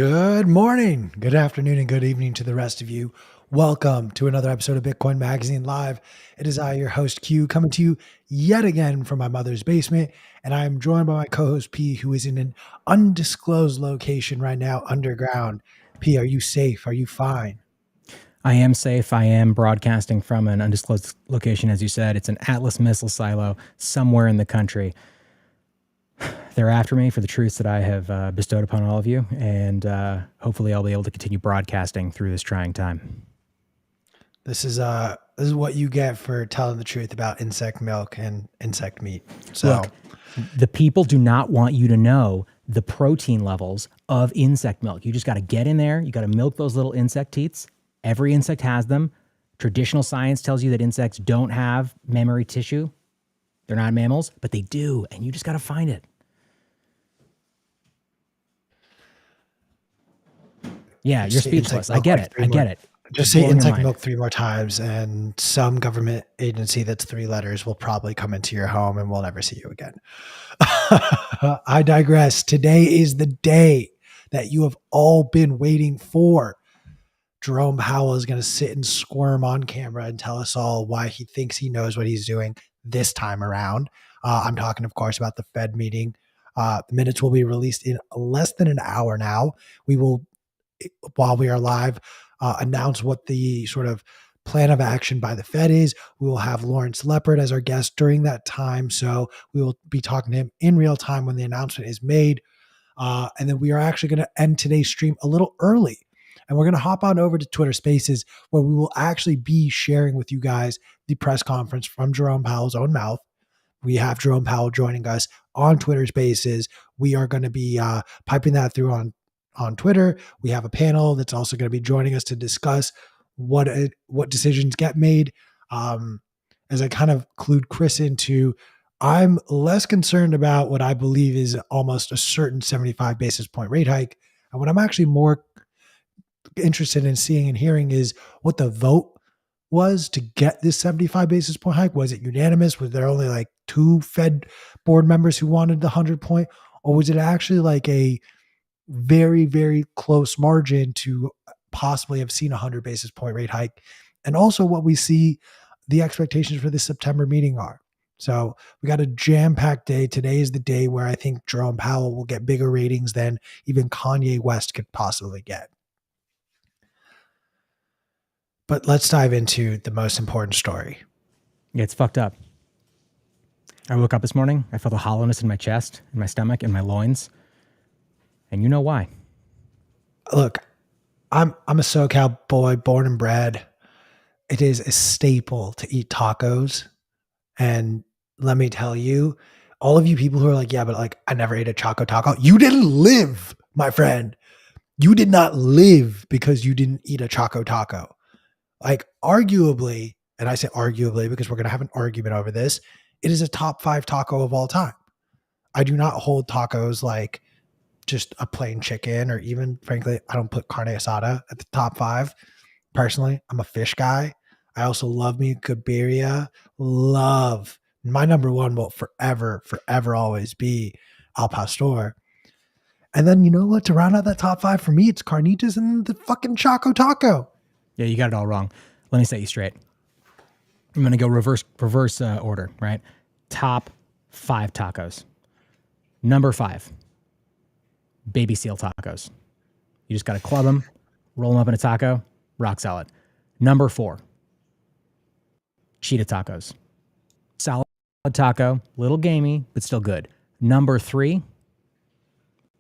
Good morning, good afternoon, and good evening to the rest of you. Welcome to another episode of Bitcoin Magazine Live. It is I, your host Q, coming to you yet again from my mother's basement, and I am joined by my co-host P, who is in an undisclosed location right now, underground. P, are you safe? Are you fine? I am safe. I am broadcasting from an undisclosed location, as you said. It's an Atlas missile silo somewhere in the country. They're after me for the truths that I have bestowed upon all of you, and hopefully I'll be able to continue broadcasting through this trying time. This is what you get for telling the truth about insect milk and insect meat. So, Look, the people do not want you to know the protein levels of insect milk. You just got to get in there. You got to milk those little insect teats. Every insect has them. Traditional science tells you that insects don't have mammary tissue. They're not mammals, but they do, and you just got to find it. Yeah, you're speechless. I get it. I get it. Just say insect milk 3 more times, and some government agency that's 3 letters will probably come into your home and we'll never see you again. I digress. Today is the day that you have all been waiting for. Jerome Powell is going to sit and squirm on camera and tell us all why he thinks he knows what he's doing this time around. I'm talking, of course, about the Fed meeting. The minutes will be released in less than an hour now. We will, while we are live, announce what the sort of plan of action by the Fed is. We will have Lawrence Lepard as our guest during that time. So we will be talking to him in real time when the announcement is made. And then we are actually going to end today's stream a little early. And we're going to hop on over to Twitter Spaces, where we will actually be sharing with you guys the press conference from Jerome Powell's own mouth. We have Jerome Powell joining us on Twitter Spaces. We are going to be piping that through on Twitter. We have a panel that's also going to be joining us to discuss what decisions get made. As I kind of clued Chris into, I'm less concerned about what I believe is almost a certain 75 basis point rate hike. And what I'm actually more interested in seeing and hearing is what the vote was to get this 75 basis point hike. Was it unanimous? Was there only like 2 Fed board members who wanted the 100 point? Or was it actually like a very, very close margin to possibly have seen a 100 basis point rate hike? And also what we see the expectations for the September meeting are. So we got a jam-packed day. Today is the day where I think Jerome Powell will get bigger ratings than even Kanye West could possibly get. But let's dive into the most important story. Yeah, it's fucked up. I woke up this morning. I felt a hollowness in my chest, in my stomach, in my loins. And you know why. Look, I'm a SoCal boy, born and bred. It is a staple to eat tacos. And let me tell you, all of you people who are like, yeah, but like I never ate a Choco Taco. You didn't live, my friend. You did not live because you didn't eat a Choco Taco. Like arguably, and I say arguably because we're going to have an argument over this, it is a top 5 taco of all time. I do not hold tacos like just a plain chicken, or even frankly, I don't put carne asada at the top 5. Personally, I'm a fish guy. I also love me good birria. Love. My number 1 will forever always be al pastor. And then you know what? To round out that top 5 for me, it's carnitas and the fucking Choco Taco. Yeah, you got it all wrong. Let me set you straight. I'm going to go reverse order, right? Top 5 tacos. Number 5, baby seal tacos. You just got to club them, roll them up in a taco, rock solid. Number 4, cheetah tacos. Solid taco, little gamey, but still good. Number 3,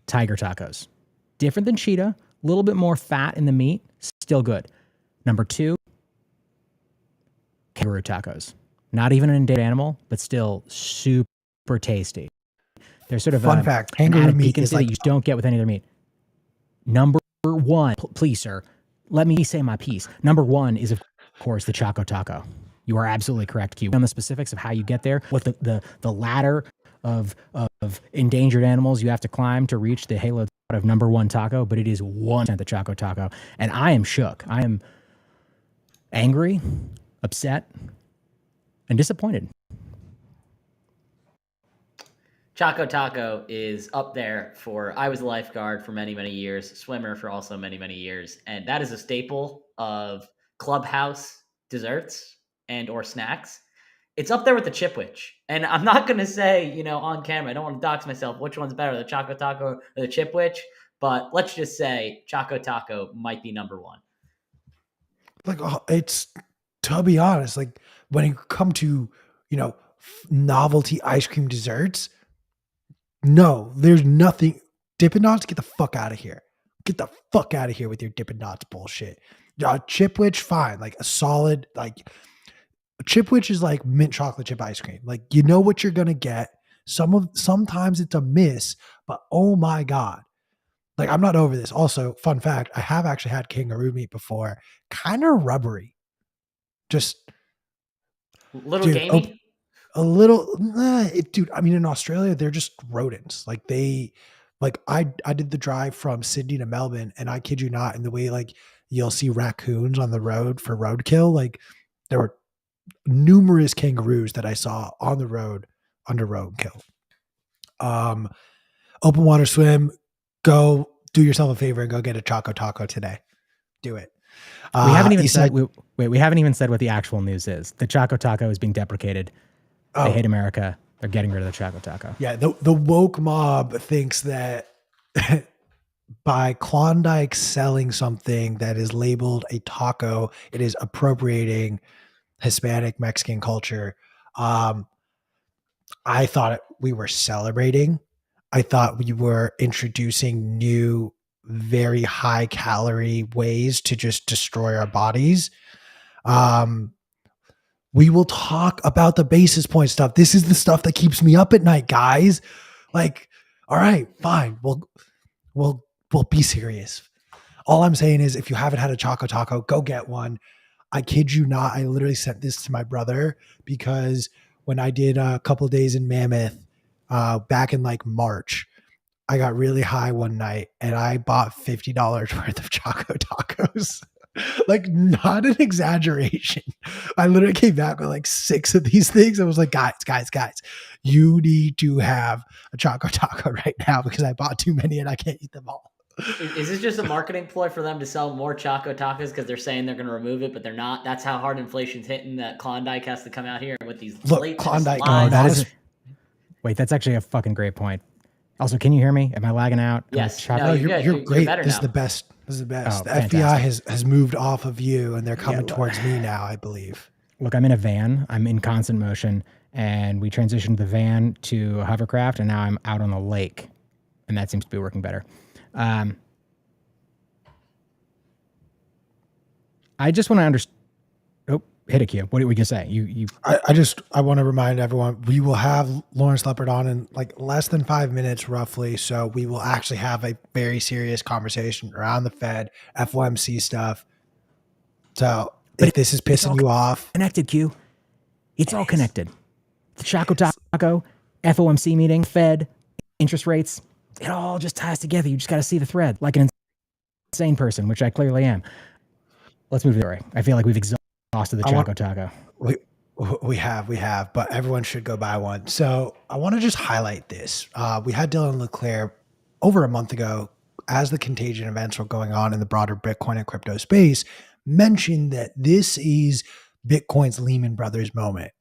tiger tacos. Different than cheetah, a little bit more fat in the meat, still good. Number 2, kangaroo tacos. Not even an endangered animal, but still super tasty. They're sort of fun fact. An Kangaroo added meat piquancy is like that you don't get with any other meat. Number 1, please, sir, let me say my piece. Number 1 is, of course, the Choco Taco. You are absolutely correct, Q. On the specifics of how you get there, what the ladder of endangered animals you have to climb to reach the halo of number 1 taco, but it is 1% the Choco Taco. And I am shook. I am angry, upset, and disappointed. Choco Taco is up there for, I was a lifeguard for many, many years, swimmer for also many, many years. And that is a staple of clubhouse desserts and or snacks. It's up there with the Chipwich. And I'm not going to say, on camera, I don't want to dox myself, which one's better, the Choco Taco or the Chipwich. But let's just say Choco Taco might be number one. Like, it's, to be honest, like when you come to, novelty ice cream desserts, no, there's nothing. Dippin' Dots, get the fuck out of here. Get the fuck out of here with your Dippin' Dots bullshit. Chipwich, fine. Like a solid, like Chipwich is like mint chocolate chip ice cream. Like you know what you're gonna get. Sometimes it's a miss, but oh my god. Like I'm not over this. Also, fun fact, I have actually had kangaroo meat before. Kind of rubbery. Just Little dude, gamey. a little dude, I mean in Australia they're just rodents. Like I did the drive from Sydney to Melbourne, and I kid you not, in the way like you'll see raccoons on the road for roadkill, like there were numerous kangaroos that I saw on the road under roadkill. Open water swim, go do yourself a favor and go get a Choco Taco today. Do it. We haven't even said we haven't even said what the actual news is. The Choco Taco is being deprecated. They hate America. They're getting rid of the Choco Taco. Yeah, the woke mob thinks that by Klondike selling something that is labeled a taco, it is appropriating Hispanic Mexican culture. I thought we were celebrating. I thought we were introducing new, very high calorie ways to just destroy our bodies. We will talk about the basis point stuff. This is the stuff that keeps me up at night, guys. Like, all right, fine. We'll be serious. All I'm saying is if you haven't had a Choco Taco, go get one. I kid you not. I literally sent this to my brother because when I did a couple of days in Mammoth back in like March, I got really high one night and I bought $50 worth of Choco Tacos. Like, not an exaggeration. I literally came back with like 6 of these things. I was like, guys, you need to have a Choco Taco right now because I bought too many and I can't eat them all. Is this just a marketing ploy for them to sell more Choco Tacos because they're saying they're going to remove it, but they're not? That's how hard inflation's hitting that Klondike has to come out here with these Klondike. Wait, that's actually a fucking great point. Also, can you hear me? Am I lagging out? Yes. No, you're great. This is the best. This is the best. Oh, the fantastic. FBI has moved off of you and they're coming towards me now, I believe. Look, I'm in a van. I'm in constant motion, and we transitioned the van to a hovercraft, and now I'm out on the lake, and that seems to be working better. I just want to understand. Oh, hit a cue. What are we gonna say? I want to remind everyone we will have Lawrence Lepard on in like less than 5 minutes, roughly. So we will actually have a very serious conversation around the Fed, FOMC stuff. So if this is pissing you off, Connected, Q. It's all connected. The Choco Taco, FOMC meeting, Fed, interest rates. It all just ties together. You just got to see the thread, like an insane person, which I clearly am. Let's move to the story. I feel like we've exhausted the Choco Taco. We have, but everyone should go buy one. So I want to just highlight this. We had Dylan LeClaire over a month ago, as the contagion events were going on in the broader Bitcoin and crypto space, mentioned that this is Bitcoin's Lehman Brothers moment.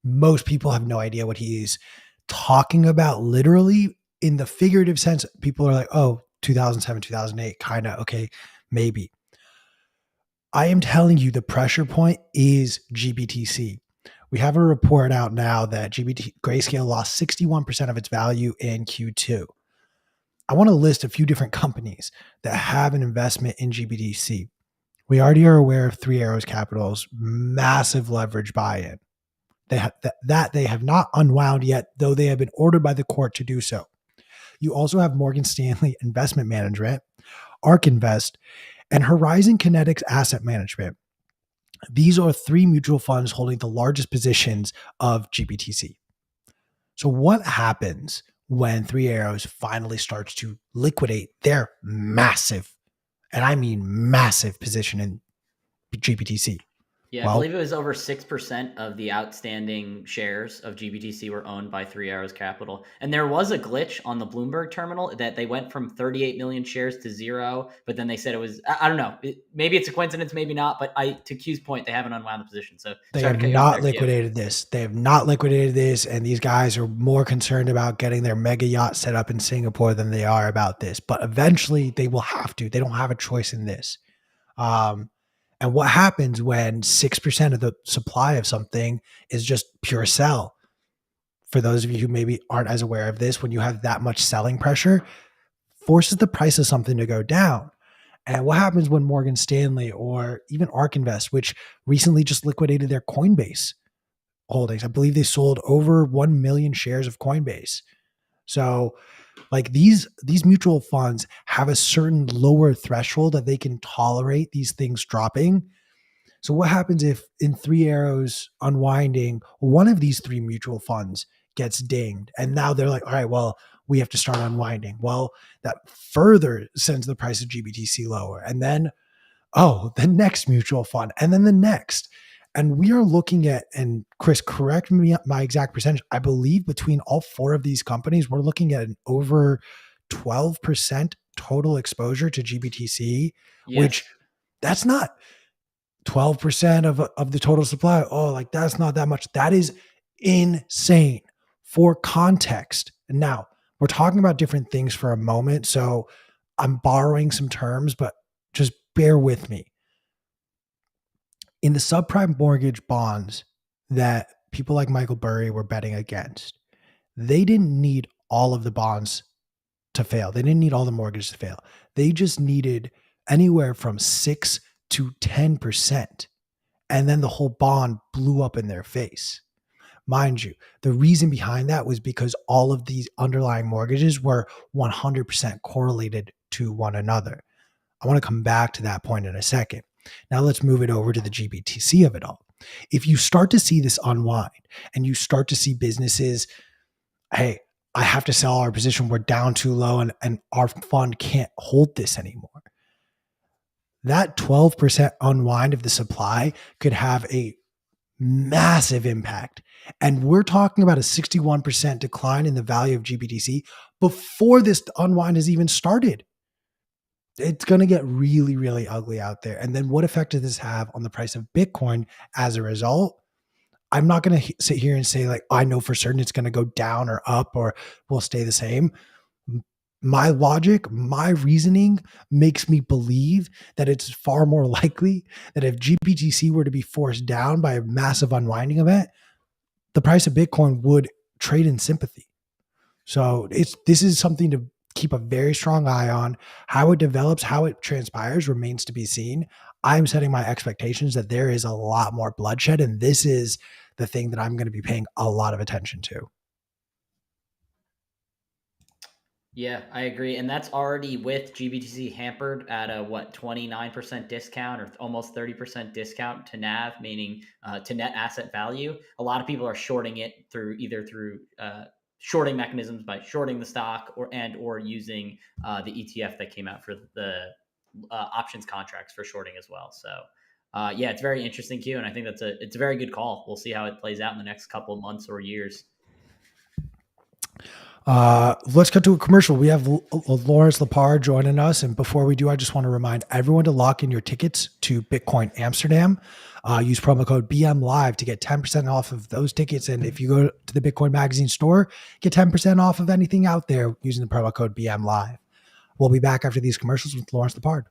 Most people have no idea what he's talking about literally. In the figurative sense, people are like, oh, 2007, 2008, kind of, okay, maybe. I am telling you, the pressure point is GBTC. We have a report out now that Grayscale lost 61% of its value in Q2. I want to list a few different companies that have an investment in GBTC. We already are aware of Three Arrows Capital's massive leverage buy-in. They have not unwound yet, though they have been ordered by the court to do so. You also have Morgan Stanley Investment Management, ARK Invest, and Horizon Kinetics Asset Management. These are 3 mutual funds holding the largest positions of GBTC. So what happens when Three Arrows finally starts to liquidate their massive, and I mean massive, position in GBTC? Yeah, I believe it was over 6% of the outstanding shares of GBTC were owned by Three Arrows Capital. And there was a glitch on the Bloomberg terminal that they went from 38 million shares to zero, but then they said it was, I don't know, maybe it's a coincidence, maybe not, but to Q's point, they haven't unwound the position. So they have not liquidated this. They have not liquidated this, and these guys are more concerned about getting their mega yacht set up in Singapore than they are about this. But eventually they will have to. They don't have a choice in this. And what happens when 6% of the supply of something is just pure sell? For those of you who maybe aren't as aware of this, when you have that much selling pressure, forces the price of something to go down. And what happens when Morgan Stanley or even ARK Invest, which recently just liquidated their Coinbase holdings, I believe they sold over 1 million shares of Coinbase. So like these mutual funds have a certain lower threshold that they can tolerate these things dropping. So what happens if in Three Arrows unwinding, one of these three mutual funds gets dinged, and now they're like, all right, well, we have to start unwinding. Well, that further sends the price of GBTC lower. And then, the next mutual fund, and then the next. And we are looking at, and Chris, correct me my exact percentage, I believe between all four of these companies, we're looking at an over 12% total exposure to GBTC, which that's not 12% of the total supply. Oh, like that's not that much. That is insane. For context. And now we're talking about different things for a moment. So I'm borrowing some terms, but just bear with me. In the subprime mortgage bonds that people like Michael Burry were betting against, they didn't need all of the bonds to fail. They didn't need all the mortgages to fail. They just needed anywhere from 6 to 10%. And then the whole bond blew up in their face. Mind you, the reason behind that was because all of these underlying mortgages were 100% correlated to one another. I want to come back to that point in a second. Now let's move it over to the GBTC of it all. If you start to see this unwind and you start to see businesses, hey, I have to sell our position, we're down too low and our fund can't hold this anymore. That 12% unwind of the supply could have a massive impact. And we're talking about a 61% decline in the value of GBTC before this unwind has even started. It's going to get really, really ugly out there. And then what effect does this have on the price of Bitcoin as a result? I'm not going to sit here and say like, I know for certain it's going to go down or up or will stay the same. My logic, my reasoning makes me believe that it's far more likely that if GBTC were to be forced down by a massive unwinding event, the price of Bitcoin would trade in sympathy. So this is something to keep a very strong eye on. How it develops, how it transpires remains to be seen. I'm setting my expectations that there is a lot more bloodshed, and this is the thing that I'm going to be paying a lot of attention to. Yeah, I agree. And that's already with GBTC hampered at a 29% discount or almost 30% discount to NAV, meaning to net asset value. A lot of people are shorting it through shorting mechanisms by shorting the stock or using the ETF that came out for the options contracts for shorting as well. So yeah, it's very interesting, Q, and I think it's a very good call. We'll see how it plays out in the next couple of months or years. Let's cut to a commercial. We have Lawrence Lepard joining us. And before we do, I just want to remind everyone to lock in your tickets to Bitcoin Amsterdam. Use promo code BMLive to get 10% off of those tickets. And if you go to the Bitcoin Magazine store, get 10% off of anything out there using the promo code BMLive. We'll be back after these commercials with Lawrence Lepard.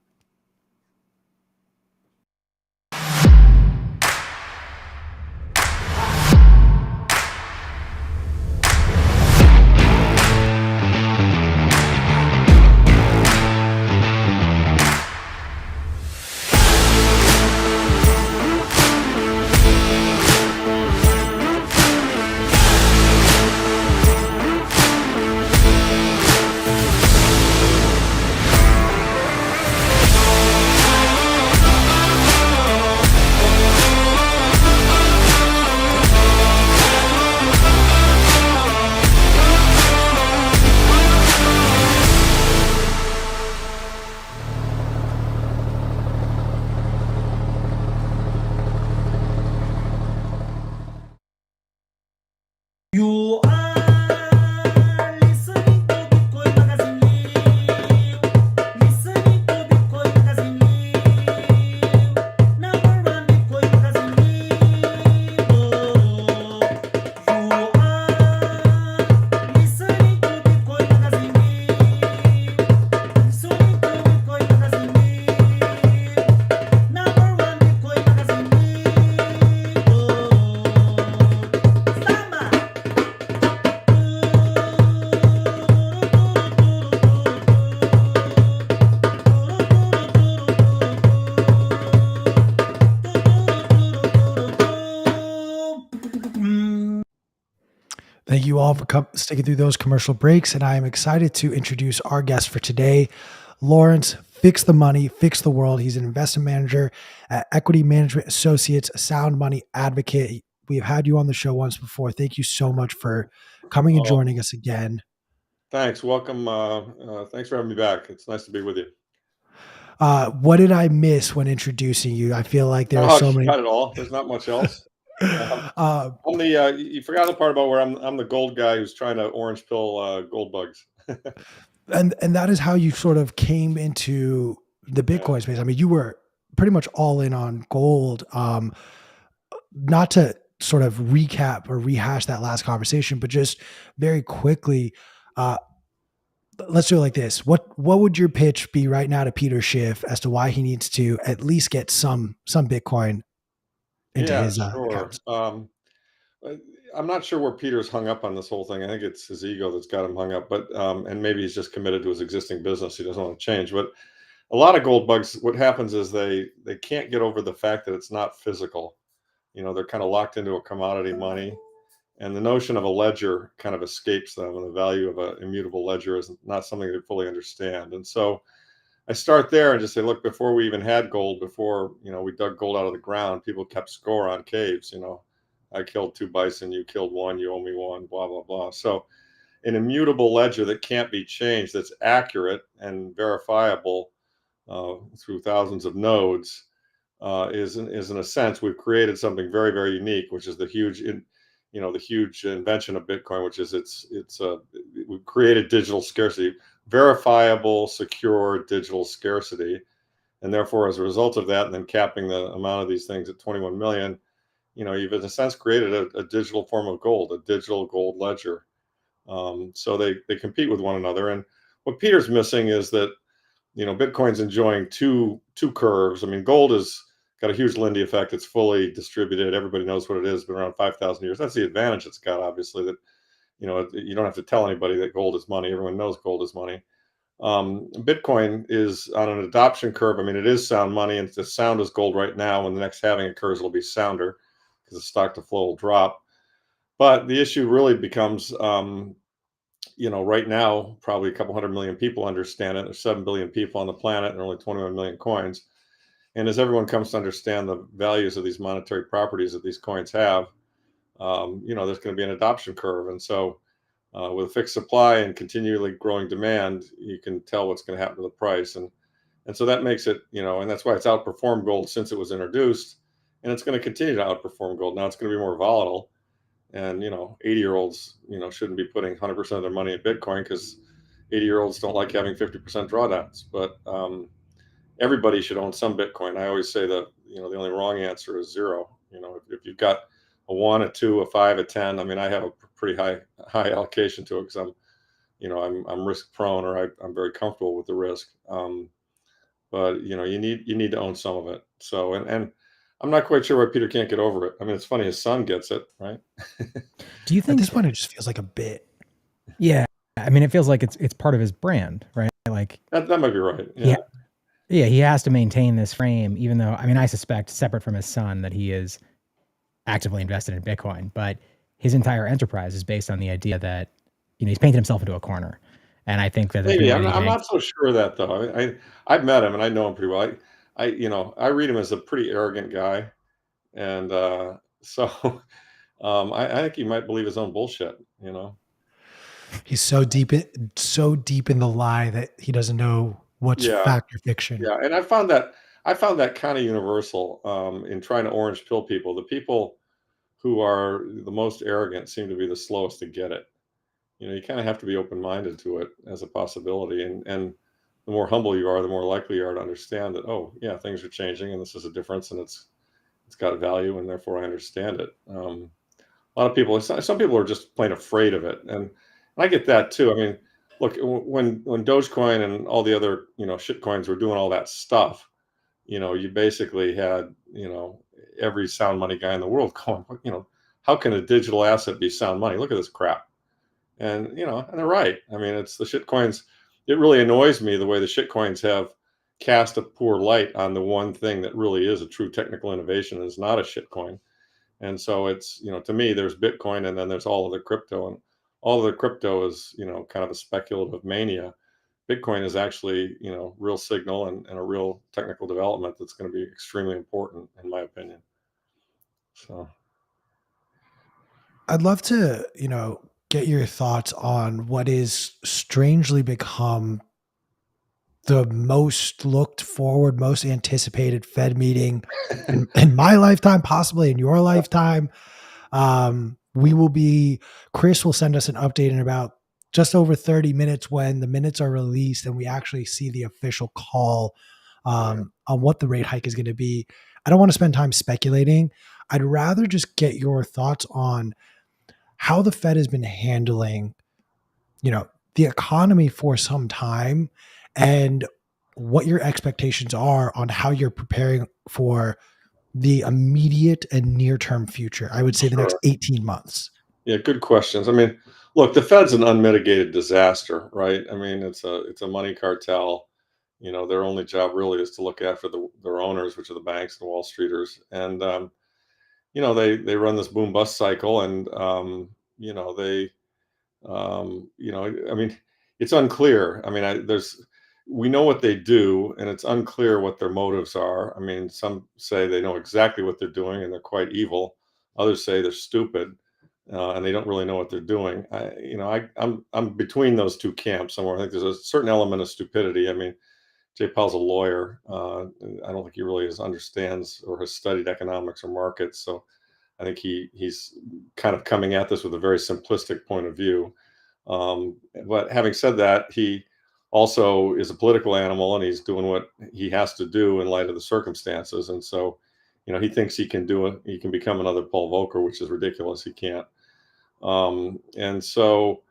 all for sticking through those commercial breaks. And I am excited to introduce our guest for today, Lawrence Fix the Money, Fix the World. He's an investment manager at Equity Management Associates, a sound money advocate. We have had you on the show once before. Thank you so much for coming and Oh, joining us again. thanks. Welcome. Thanks for having me back. It's nice to be with you. What did I miss when introducing you? I feel like there are Oh, so you many. got it all. There's not much else. uh, I'm the. You forgot the part about where I'm the gold guy who's trying to orange pill gold bugs. and that is how you sort of came into the Yeah. Bitcoin space. I mean, you were pretty much all in on gold. Not to sort of recap or rehash that last conversation, but just very quickly, uh, let's do it like this. What would your pitch be right now to Peter Schiff as to why he needs to at least get some Bitcoin into Yeah, his sure. accounts? I- I'm not sure where Peter's hung up on this whole thing. I think it's his ego that's got him hung up, but and maybe he's just committed to his existing business. He doesn't want to change. But a lot of gold bugs, what happens is they can't get over the fact that it's not physical. They're kind of locked into a commodity money, and the notion of a ledger kind of escapes them, and the value of an immutable ledger is not something they fully understand. And so I start there and just say, look, before we even had gold, before we dug gold out of the ground, people kept score on caves. I killed 2 bison, you killed one, you owe me one, blah blah blah. So an immutable ledger that can't be changed, that's accurate and verifiable through thousands of nodes, is in a sense we've created something very very unique, which is the huge invention of Bitcoin, which is we've created digital scarcity, verifiable, secure digital scarcity, and therefore as a result of that, and then capping the amount of these things at 21 million, you've in a sense created a digital form of gold, a digital gold ledger. So they compete with one another, and what Peter's missing is that Bitcoin's enjoying two curves. I mean, gold has got a huge Lindy effect. It's fully distributed. Everybody knows what it is. Been around 5,000 years. That's the advantage it's got, obviously, that you don't have to tell anybody that gold is money. Everyone knows gold is money. Bitcoin is on an adoption curve. I mean, it is sound money, and it's as sound as gold right now. When the next halving occurs, it'll be sounder because the stock to flow will drop. But the issue really becomes, right now, probably a couple 100 million people understand it. There's 7 billion people on the planet, and there are only 21 million coins. And as everyone comes to understand the values of these monetary properties that these coins have, there's going to be an adoption curve. And so with a fixed supply and continually growing demand, you can tell what's going to happen to the price. And so that makes it, and that's why it's outperformed gold since it was introduced. And it's going to continue to outperform gold. Now it's going to be more volatile. And 80-year-olds shouldn't be putting 100% of their money in Bitcoin, because 80-year-olds don't like having 50% drawdowns. But everybody should own some Bitcoin. I always say that the only wrong answer is zero. If you've got a 1, a 2, a 5, a 10, I mean, I have a pretty high allocation to it because I'm risk prone, or I'm very comfortable with the risk. But you need to own some of it. So and I'm not quite sure why Peter can't get over it. I mean, it's funny, his son gets it, right? Do you At think? this point, it just feels like a bit. Yeah, I mean, it feels like it's part of his brand, right? Like That might be right. Yeah. Yeah, he has to maintain this frame, even though, I mean, I suspect, separate from his son, that he is actively invested in Bitcoin, but his entire enterprise is based on the idea that, he's painted himself into a corner. And I think that there's Maybe no I'm way not, he I'm can. not so sure of that though. I've met him and I know him pretty well. I read him as a pretty arrogant guy, and so I think he might believe his own bullshit. He's so deep in the lie that he doesn't know what's Yeah, fact or fiction. yeah. And I found that kind of universal in trying to orange pill people. The people who are the most arrogant seem to be the slowest to get it. You kind of have to be open minded to it as a possibility, and the more humble you are, the more likely you are to understand that, oh yeah, things are changing, and this is a difference, and it's got value, and therefore I understand it. A lot of people, some people are just plain afraid of it, and I get that too. I mean, look, when Dogecoin and all the other shit coins were doing all that stuff, you basically had every sound money guy in the world going, how can a digital asset be sound money? Look at this crap. And they're right. I mean, it's the shit coins. It really annoys me the way the shit coins have cast a poor light on the one thing that really is a true technical innovation and is not a shit coin. And so it's, to me, there's Bitcoin, and then there's all of the crypto, and all the crypto is, kind of a speculative mania. Bitcoin is actually, real signal and a real technical development that's going to be extremely important, in my opinion. So, I'd love to, get your thoughts on what is strangely become the most looked forward, most anticipated Fed meeting in my lifetime, possibly in your lifetime. Chris will send us an update in about just over 30 minutes when the minutes are released and we actually see the official call on what the rate hike is going to be. I don't want to spend time speculating. I'd rather just get your thoughts on how the Fed has been handling, the economy for some time and what your expectations are on how you're preparing for the immediate and near-term future. I would say the next sure. 18 months. Yeah, good questions. I mean, look, the Fed's an unmitigated disaster, right? I mean, it's a money cartel. Their only job really is to look after their owners, which are the banks and Wall Streeters, and they run this boom bust cycle, and they I mean, it's unclear. I mean, we know what they do, and it's unclear what their motives are. I mean, some say they know exactly what they're doing and they're quite evil. Others say they're stupid, and they don't really know what they're doing. I'm between those two camps somewhere. I think there's a certain element of stupidity. I mean, Jay Powell's a lawyer. I don't think he really understands or has studied economics or markets. So I think he's kind of coming at this with a very simplistic point of view. But having said that, he also is a political animal, and he's doing what he has to do in light of the circumstances. And so, he thinks he can do it. He can become another Paul Volcker, which is ridiculous. He can't. And so,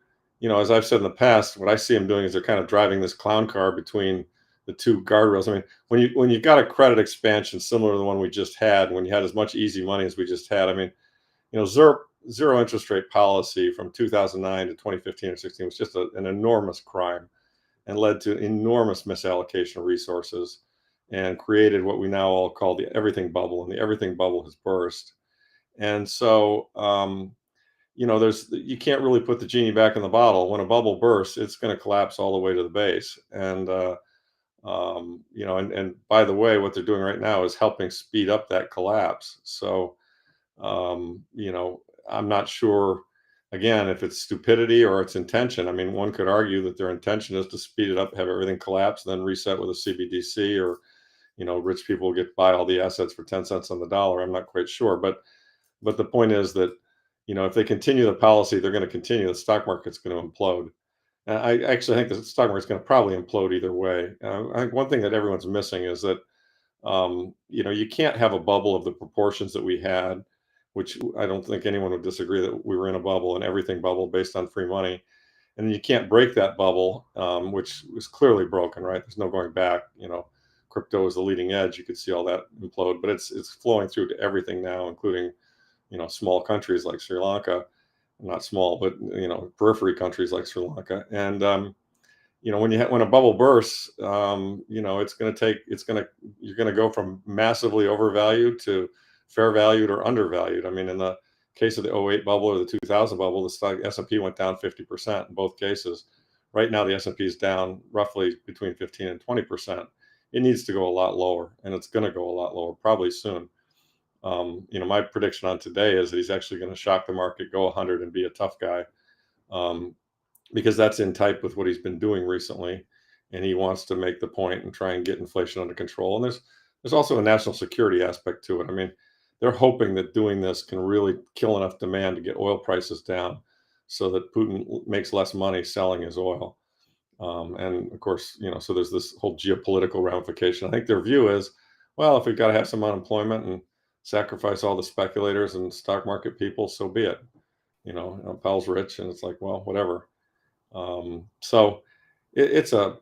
as I've said in the past, what I see him doing is they're kind of driving this clown car between the two guardrails. I mean, when you've got a credit expansion similar to the one we just had, when you had as much easy money as we just had, I mean, zero interest rate policy from 2009 to 2015 or 16 was just an enormous crime and led to enormous misallocation of resources and created what we now all call the everything bubble, and the everything bubble has burst. And so, you can't really put the genie back in the bottle. When a bubble bursts, it's going to collapse all the way to the base. And and by the way, what they're doing right now is helping speed up that collapse. So, I'm not sure, again, if it's stupidity or it's intention. I mean, one could argue that their intention is to speed it up, have everything collapse, then reset with a CBDC, or, rich people get buy all the assets for 10 cents on the dollar. I'm not quite sure. But the point is that, if they continue the policy, they're going to continue. The stock market's going to implode. And I actually think the stock market's going to probably implode either way. I think one thing that everyone's missing is that, you can't have a bubble of the proportions that we had, which I don't think anyone would disagree that we were in a bubble, and everything bubble based on free money. And then you can't break that bubble, which was clearly broken, right? There's no going back. Crypto is the leading edge. You could see all that implode, but it's flowing through to everything now, including, small countries like Sri Lanka, not small, but, periphery countries like Sri Lanka. And, when a bubble bursts, you're going to go from massively overvalued to fair valued or undervalued. I mean, in the case of the '08 bubble or the 2000 bubble, the stock S&P went down 50% in both cases. Right now, the S&P is down roughly between 15 and 20%. It needs to go a lot lower, and it's going to go a lot lower probably soon. My prediction on today is that he's actually going to shock the market, go 100 and be a tough guy. Because that's in type with what he's been doing recently, and he wants to make the point and try and get inflation under control. And there's also a national security aspect to it. I mean, they're hoping that doing this can really kill enough demand to get oil prices down, so that Putin makes less money selling his oil. And of course, so there's this whole geopolitical ramification. I think their view is, well, if we've got to have some unemployment and sacrifice all the speculators and stock market people, so be it. Powell's rich, and it's like, well, whatever. So it's a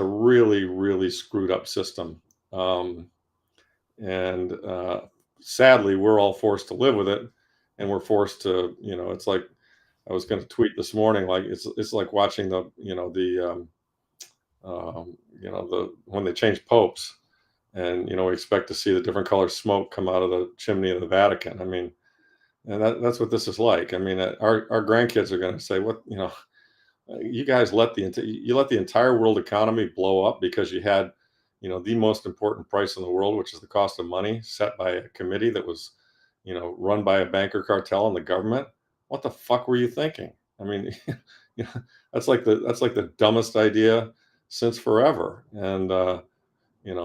really, really screwed up system. And sadly, we're all forced to live with it, and we're forced to, it's like, I was going to tweet this morning, like it's like watching when they change popes, and we expect to see the different color smoke come out of the chimney of the Vatican. I mean, And that's what this is like. I mean, our grandkids are going to say, "What you guys let you let the entire world economy blow up because you had, the most important price in the world, which is the cost of money, set by a committee that was, run by a banker cartel and the government. What the fuck were you thinking? I mean, that's like the dumbest idea since forever. And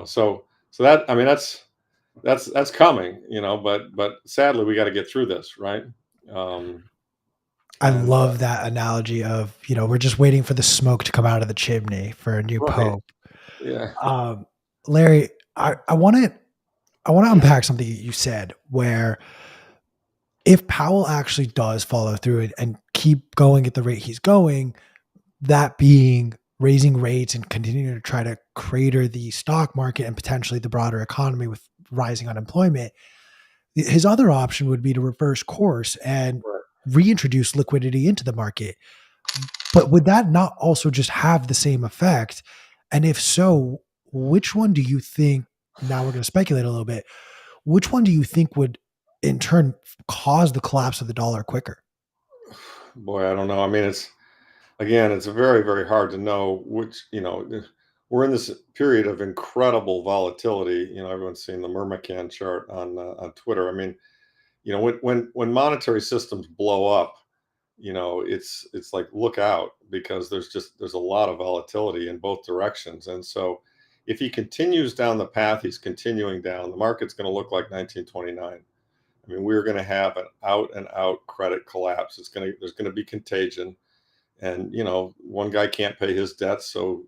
so that I mean that's coming, but sadly we got to get through this, right? Um, I and love that analogy of, we're just waiting for the smoke to come out of the chimney for a new right, pope. yeah, Larry, I want to unpack something you said where if Powell actually does follow through and keep going at the rate he's going, that being raising rates and continuing to try to crater the stock market and potentially the broader economy with rising unemployment, his other option would be to reverse course and right. reintroduce liquidity into the market. But would that not also just have the same effect? And if so, which one do you think? Now we're going to speculate a little bit. Which one do you think would, in turn, cause the collapse of the dollar quicker? Boy, I don't know. I mean, it's very, very hard to know which, we're in this period of incredible volatility. Everyone's seen the Mermacan chart on Twitter. I mean, when monetary systems blow up, it's like look out, because there's a lot of volatility in both directions. And so if he continues down the path he's continuing down, the market's going to look like 1929. I mean, we're going to have an out and out credit collapse. There's going to be contagion, and one guy can't pay his debts, so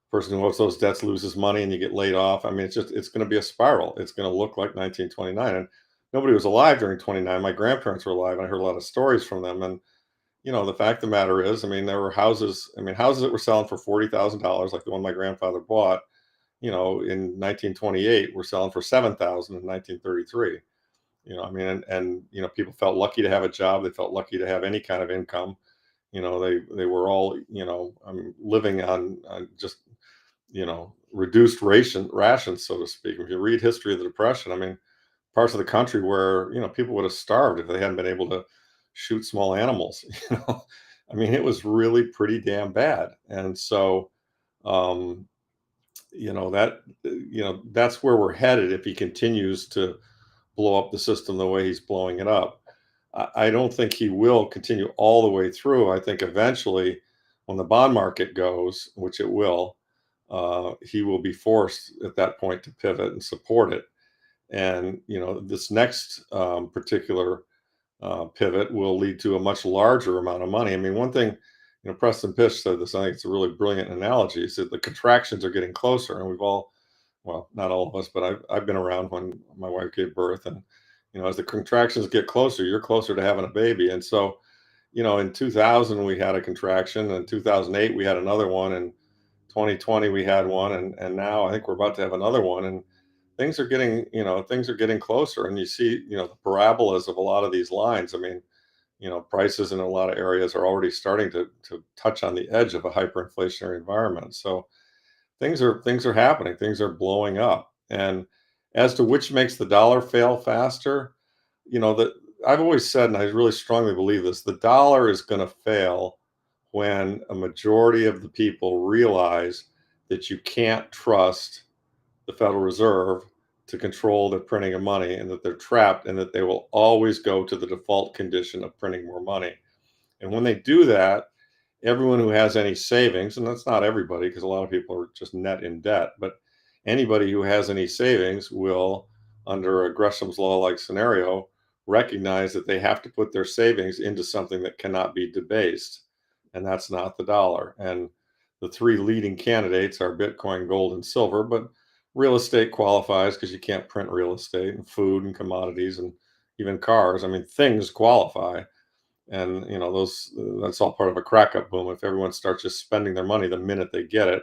person who owes those debts loses money, and you get laid off. I mean, it's going to be a spiral. It's going to look like 1929, and nobody was alive during 29. My grandparents were alive, and I heard a lot of stories from them. And the fact of the matter is, I mean, there were houses. I mean, houses that were selling for $40,000, like the one my grandfather bought, in 1928, were selling for 7,000 in 1933. I mean, and people felt lucky to have a job. They felt lucky to have any kind of income. They were all living on just reduced rations, so to speak. If you read history of the Depression, I mean, parts of the country where people would have starved if they hadn't been able to shoot small animals. I mean, it was really pretty damn bad. And so um, that's where we're headed if he continues to blow up the system the way he's blowing it up. I don't think he will continue all the way through. I think eventually, when the bond market goes, which it will, he will be forced at that point to pivot and support it. And this next particular pivot will lead to a much larger amount of money. I mean, one thing, Preston Pysh said this. I think it's a really brilliant analogy. He said the contractions are getting closer, and we've all, well, not all of us, but I've been around when my wife gave birth, and as the contractions get closer, you're closer to having a baby. And so, in 2000 we had a contraction, in 2008 we had another one, and 2020 we had one, and now I think we're about to have another one. And things are getting closer, and you see the parabolas of a lot of these lines. I mean, prices in a lot of areas are already starting to touch on the edge of a hyperinflationary environment. So things are happening, things are blowing up. And as to which makes the dollar fail faster, that I've always said, and I really strongly believe this, the dollar is going to fail when a majority of the people realize that you can't trust the Federal Reserve to control the printing of money, and that they're trapped, and that they will always go to the default condition of printing more money. And when they do that, everyone who has any savings, and that's not everybody, because a lot of people are just net in debt, but anybody who has any savings will, under a Gresham's law like scenario, recognize that they have to put their savings into something that cannot be debased, and that's not the dollar. And the three leading candidates are Bitcoin, gold, and silver, but real estate qualifies because you can't print real estate, and food and commodities and even cars. I mean, things qualify. And those that's all part of a crack up boom. If everyone starts just spending their money the minute they get it,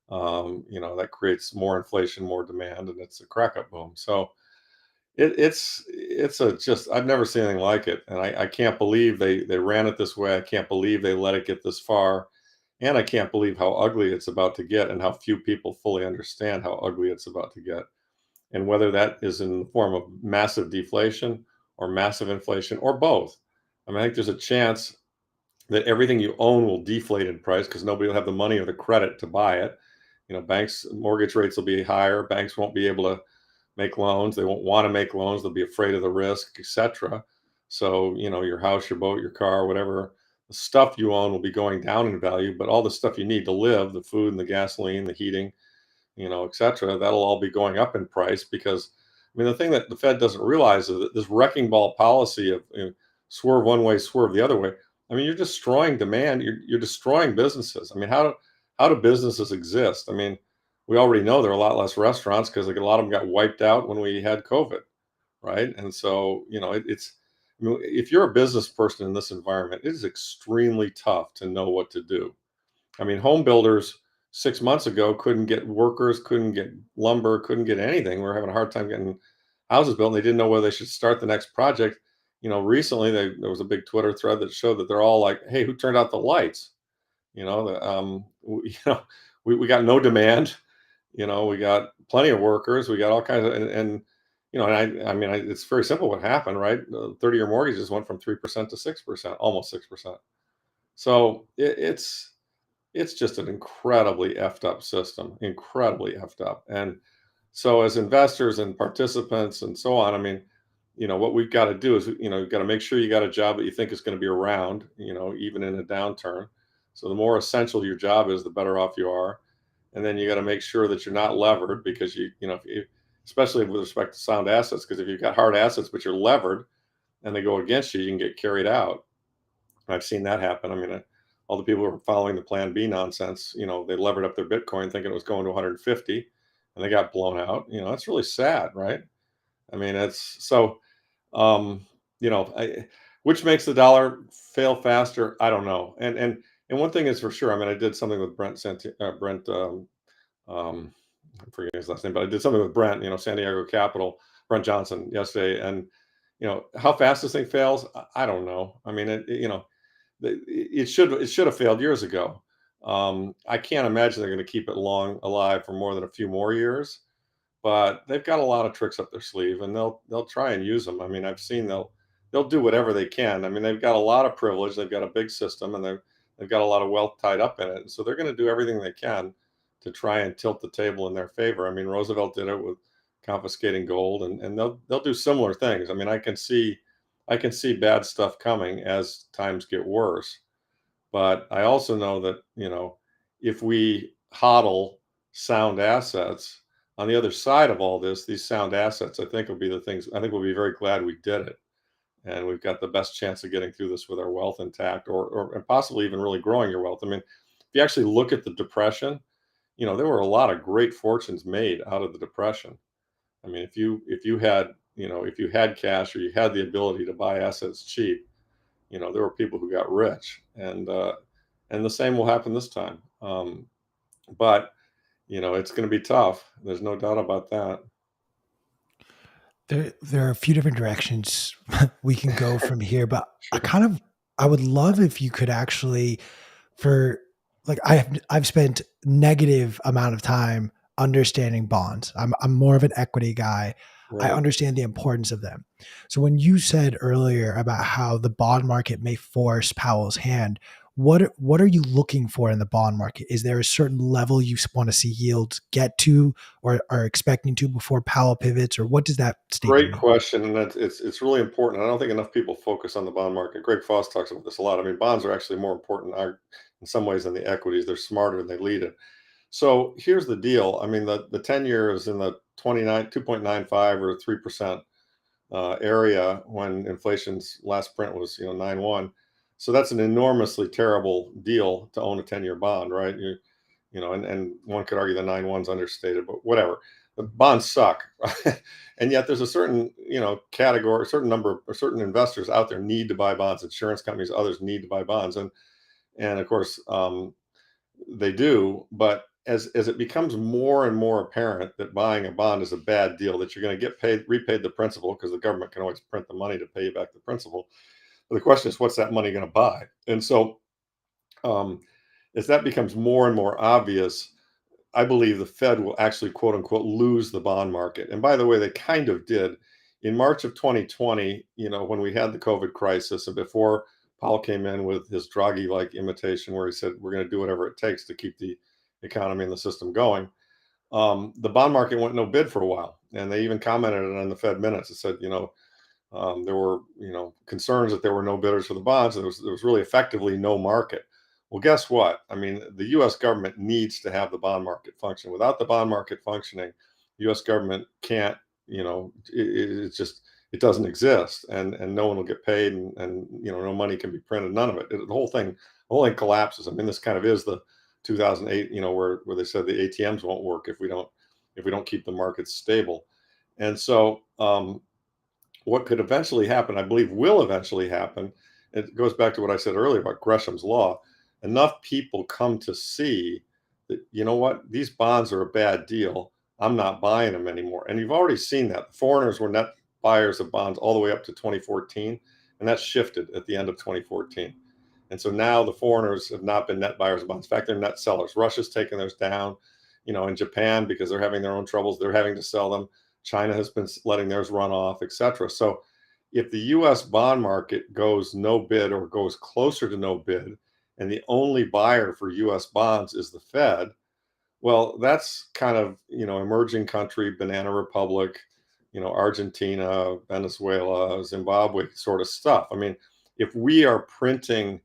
that creates more inflation, more demand, and it's a crack up boom. So it's a just I've never seen anything like it, and I can't believe they ran it this way. I can't believe they let it get this far, and I can't believe how ugly it's about to get, and how few people fully understand how ugly it's about to get, and whether that is in the form of massive deflation or massive inflation, or both. I mean, I think there's a chance that everything you own will deflate in price because nobody will have the money or the credit to buy it. Banks' mortgage rates will be higher. Banks won't be able to make loans. They won't want to make loans. They'll be afraid of the risk, etc. So, your house, your boat, your car, whatever the stuff you own will be going down in value, but all the stuff you need to live, the food and the gasoline, the heating, etc., that'll all be going up in price because, I mean, the thing that the Fed doesn't realize is that this wrecking ball policy of swerve one way, swerve the other way. I mean, you're destroying demand. You're destroying businesses. I mean, how do businesses exist? I mean, we already know there are a lot less restaurants because like a lot of them got wiped out when we had COVID, right? And so, if you're a business person in this environment, it is extremely tough to know what to do. I mean, home builders 6 months ago couldn't get workers, couldn't get lumber, couldn't get anything. We were having a hard time getting houses built, and they didn't know whether they should start the next project. Recently there was a big Twitter thread that showed that they're all like, "Hey, who turned out the lights?" We got no demand. We got plenty of workers. We got all kinds of, it's very simple what happened, right? 30-year mortgages went from 3% to 6%, almost 6%. So it's just an incredibly effed up system, incredibly effed up. And so as investors and participants and so on, I mean, what we've got to do is, you've got to make sure you got a job that you think is going to be around, even in a downturn. So the more essential your job is, the better off you are. And then you got to make sure that you're not levered because especially with respect to sound assets, because if you've got hard assets, but you're levered and they go against you, you can get carried out. I've seen that happen. I mean, all the people who are following the Plan B nonsense, they levered up their Bitcoin thinking it was going to 150, and they got blown out. That's really sad, right? I mean, it's so, which makes the dollar fail faster? I don't know. And one thing is for sure. I mean, I did something with Brent. I'm forgetting his last name, but I did something with Brent, San Diego Capital, Brent Johnson yesterday, and how fast this thing fails, I don't know. I mean, it should have failed years ago. I can't imagine they're going to keep it alive for more than a few more years, but they've got a lot of tricks up their sleeve, and they'll try and use them. I mean, I've seen they'll do whatever they can. I mean, they've got a lot of privilege, they've got a big system, and they've got a lot of wealth tied up in it, and so they're going to do everything they can to try and tilt the table in their favor. I mean, Roosevelt did it with confiscating gold, and they'll do similar things. I mean, I can see bad stuff coming as times get worse. But I also know that, if we hodl sound assets, on the other side of all this, these sound assets, I think will be the things, I think we'll be very glad we did it. And we've got the best chance of getting through this with our wealth intact or possibly even really growing your wealth. I mean, if you actually look at the Depression, there were a lot of great fortunes made out of the Depression. I mean, if you had, if you had cash or you had the ability to buy assets cheap, there were people who got rich, and the same will happen this time. But it's going to be tough. There's no doubt about that. There are a few different directions we can go from here, but Sure. I would love if you could actually, for like I've spent negative amount of time understanding bonds. I'm more of an equity guy. I Right. understand the importance of them. So when you said earlier about how the bond market may force Powell's hand, what are you looking for in the bond market? Is there a certain level you want to see yields get to or are expecting to before Powell pivots, or what does that statement Great mean? question, and it's really important. I don't think enough people focus on the bond market. Greg Foss talks about this a lot. I mean, bonds are actually more important in some ways than the equities. They're smarter and they lead it. So here's the deal. I mean, the 10-year is in the 2.95 or 3% area when inflation's last print was 9.1. So that's an enormously terrible deal to own a 10-year bond, right? And one could argue the 9.1's understated, but whatever. The bonds suck, and yet there's a certain category, a certain number, or certain investors out there need to buy bonds. Insurance companies, others need to buy bonds, and of course they do. But as it becomes more and more apparent that buying a bond is a bad deal, that you're going to get repaid the principal because the government can always print the money to pay you back the principal. But the question is, what's that money going to buy? And so, as that becomes more and more obvious, I believe the Fed will actually, quote unquote, lose the bond market. And by the way, they kind of did in March of 2020, when we had the COVID crisis and before Powell came in with his Draghi-like imitation where he said, we're going to do whatever it takes to keep the economy and the system going, the bond market went no bid for a while. And they even commented on the Fed minutes. It said, there were, concerns that there were no bidders for the bonds. And there was really effectively no market. Well, guess what? I mean, the U.S. government needs to have the bond market function. Without the bond market functioning, the U.S. government can't, it doesn't exist, and no one will get paid, and no money can be printed, none of it. The whole thing collapses. I mean, this kind of is the 2008, where they said the ATMs won't work if we don't keep the markets stable. And so, what could eventually happen, I believe will eventually happen, it goes back to what I said earlier about Gresham's law. Enough people come to see that, these bonds are a bad deal. I'm not buying them anymore. And you've already seen that. The foreigners were net buyers of bonds all the way up to 2014, and that shifted at the end of 2014. And so now the foreigners have not been net buyers of bonds. In fact, they're net sellers. Russia's taken theirs down, in Japan, because they're having their own troubles, they're having to sell them. China has been letting theirs run off, et cetera. So if the U.S. bond market goes no bid or goes closer to no bid, and the only buyer for U.S. bonds is the Fed, well, that's kind of, emerging country, banana republic, Argentina, Venezuela, Zimbabwe sort of stuff. I mean, if we are printing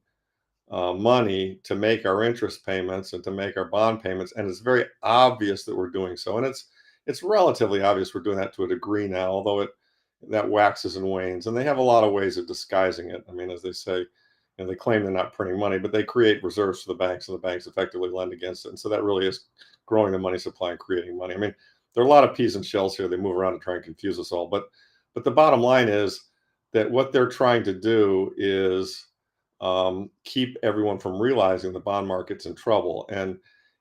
money to make our interest payments and to make our bond payments, and it's very obvious that we're doing so, and it's relatively obvious we're doing that to a degree now, although that waxes and wanes, and they have a lot of ways of disguising it. I mean, as they say, they claim they're not printing money, but they create reserves for the banks, and the banks effectively lend against it. And so that really is growing the money supply and creating money. I mean, there are a lot of peas and shells here. They move around to try and confuse us all. But the bottom line is that what they're trying to do is keep everyone from realizing the bond market's in trouble. And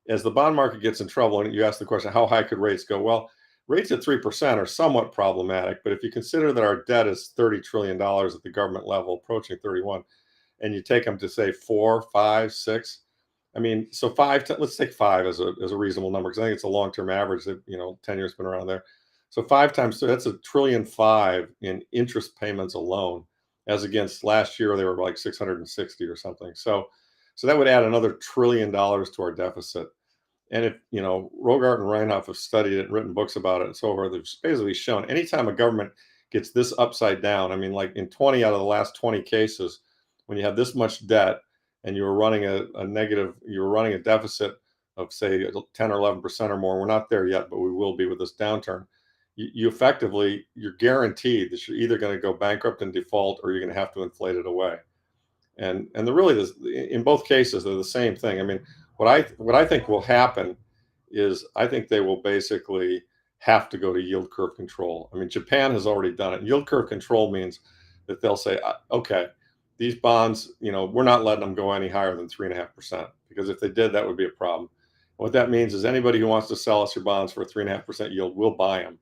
as the bond market gets in trouble, and you ask the question, how high could rates go? Well, rates at 3% are somewhat problematic. But if you consider that our debt is $30 trillion at the government level, approaching 31, and you take them to say 4, 5, 6. I mean, so let's take 5 as a reasonable number, because I think it's a long-term average that, 10 years been around there. So 5 times, so that's $1.5 trillion in interest payments alone, as against last year, they were like 660 or something. So that would add another $1 trillion to our deficit. And if, Rogart and Reinhoff have studied it and written books about it and so forth, they've basically shown anytime a government gets this upside down, I mean, like in 20 out of the last 20 cases, when you have this much debt and you were running a deficit of say 10 or 11% or more, we're not there yet, but we will be with this downturn. You're guaranteed that you're either going to go bankrupt and default, or you're going to have to inflate it away. And in both cases, they're the same thing. I mean, what I think will happen is I think they will basically have to go to yield curve control. I mean, Japan has already done it. Yield curve control means that they'll say, okay, these bonds, we're not letting them go any higher than 3.5%, because if they did, that would be a problem. What that means is anybody who wants to sell us your bonds for a 3.5% yield, we'll buy them.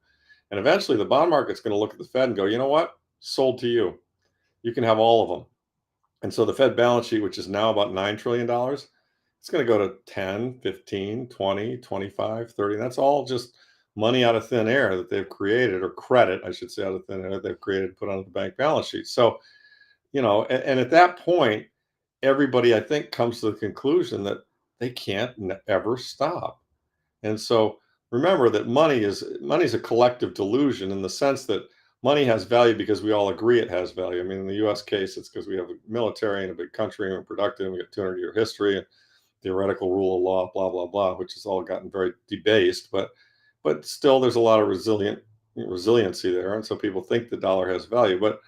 And eventually the bond market's going to look at the Fed and go, you know what? Sold to you. You can have all of them. And so the Fed balance sheet, which is now about $9 trillion, it's going to go to 10, 15, 20, 25, 30. That's all just money out of thin air that they've created, or credit, I should say, out of thin air that they've created, put on the bank balance sheet. So, and at that point, everybody, I think, comes to the conclusion that they can't ever stop. And so remember that money is a collective delusion, in the sense that money has value because we all agree it has value. I mean, in the U.S. case, it's because we have a military and a big country, and we're productive, and we got 200-year history and theoretical rule of law, blah, blah, blah, which has all gotten very debased. But still, there's a lot of resiliency there. And so people think the dollar has value. But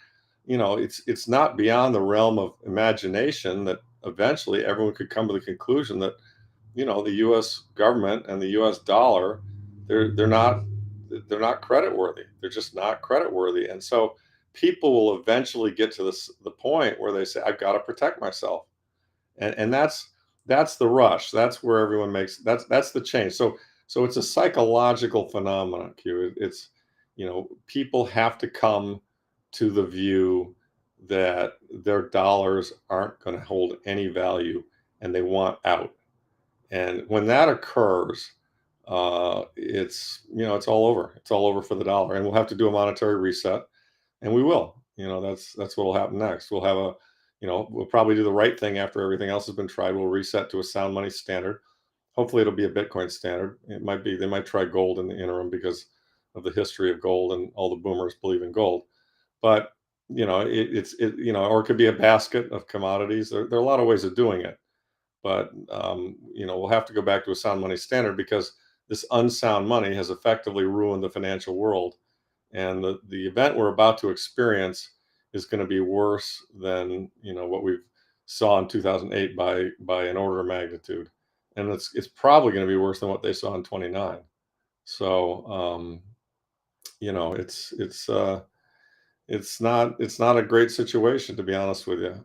it's not beyond the realm of imagination that eventually everyone could come to the conclusion that, the U.S. government and the U.S. dollar, they're not creditworthy. They're just not creditworthy. And so people will eventually get to the point where they say, I've got to protect myself. And that's the rush. That's where everyone that's the change. So it's a psychological phenomenon, Q. It's, people have to come to the view that their dollars aren't going to hold any value, and they want out. And when that occurs, it's all over. It's all over for the dollar, and we'll have to do a monetary reset. and we will. That's what will happen next. We'll have we'll probably do the right thing after everything else has been tried. We'll reset to a sound money standard. Hopefully, it'll be a Bitcoin standard. It might be. They might try gold in the interim because of the history of gold and all the boomers believe in gold. But or it could be a basket of commodities. There are a lot of ways of doing it. But we'll have to go back to a sound money standard because this unsound money has effectively ruined the financial world, and the event we're about to experience is going to be worse than what we saw in 2008 by an order of magnitude, and it's probably going to be worse than what they saw in 29. So it's not a great situation, to be honest with you.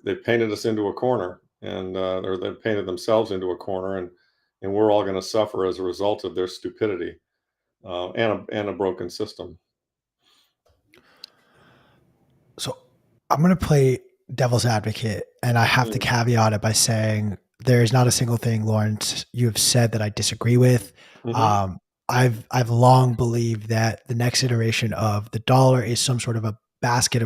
They've painted us into a corner, and or they've painted themselves into a corner, and we're all going to suffer as a result of their stupidity, and a broken system. So I'm going to play devil's advocate, and I have to caveat it by saying there is not a single thing, Lawrence, you have said that I disagree with. Mhm. I've long believed that the next iteration of the dollar is some sort of a basket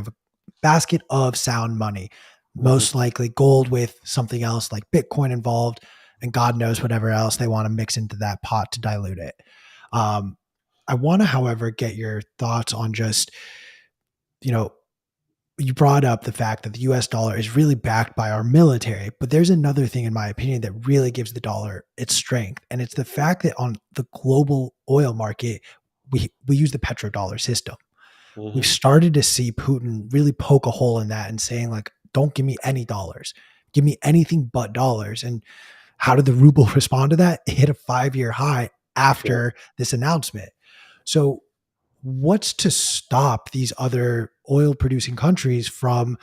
of sound money, Mhm. most likely gold with something else like Bitcoin involved, and God knows whatever else they want to mix into that pot to dilute it. Um, I want to, however, get your thoughts on just, you know, you brought up the fact that the US dollar is really backed by our military, but there's another thing, in my opinion, that really gives the dollar its strength. And it's the fact that on the global oil market, we use the petrodollar system. We've Mhm. started to see Putin really poke a hole in that and saying, like, don't give me any dollars, give me anything but dollars. And how did the ruble respond to that? It hit a 5-year high Sure. after this announcement. So what's to stop these other oil producing countries from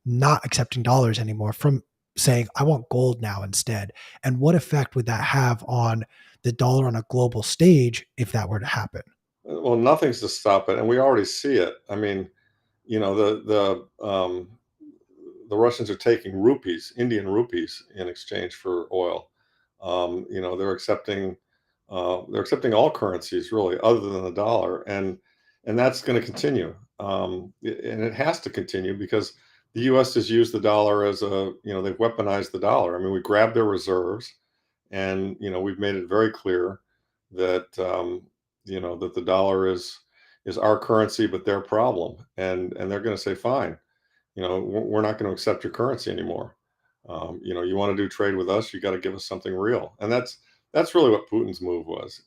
not accepting dollars anymore, from saying, I want gold now instead? And what effect would that have on the dollar on a global stage if that were to happen? Well, nothing's to stop it, and we already see it. I mean, you know, the Russians are taking rupees, Indian rupees, in exchange for oil. They're accepting all currencies really, other than the dollar, and that's going to continue. And it has to continue because the U.S. has used the dollar as they've weaponized the dollar. I mean, we grabbed their reserves, and we've made it very clear that that the dollar is our currency, but their problem, and they're going to say, fine, we're not going to accept your currency anymore. You want to do trade with us, you got to give us something real. And that's really what Putin's move was.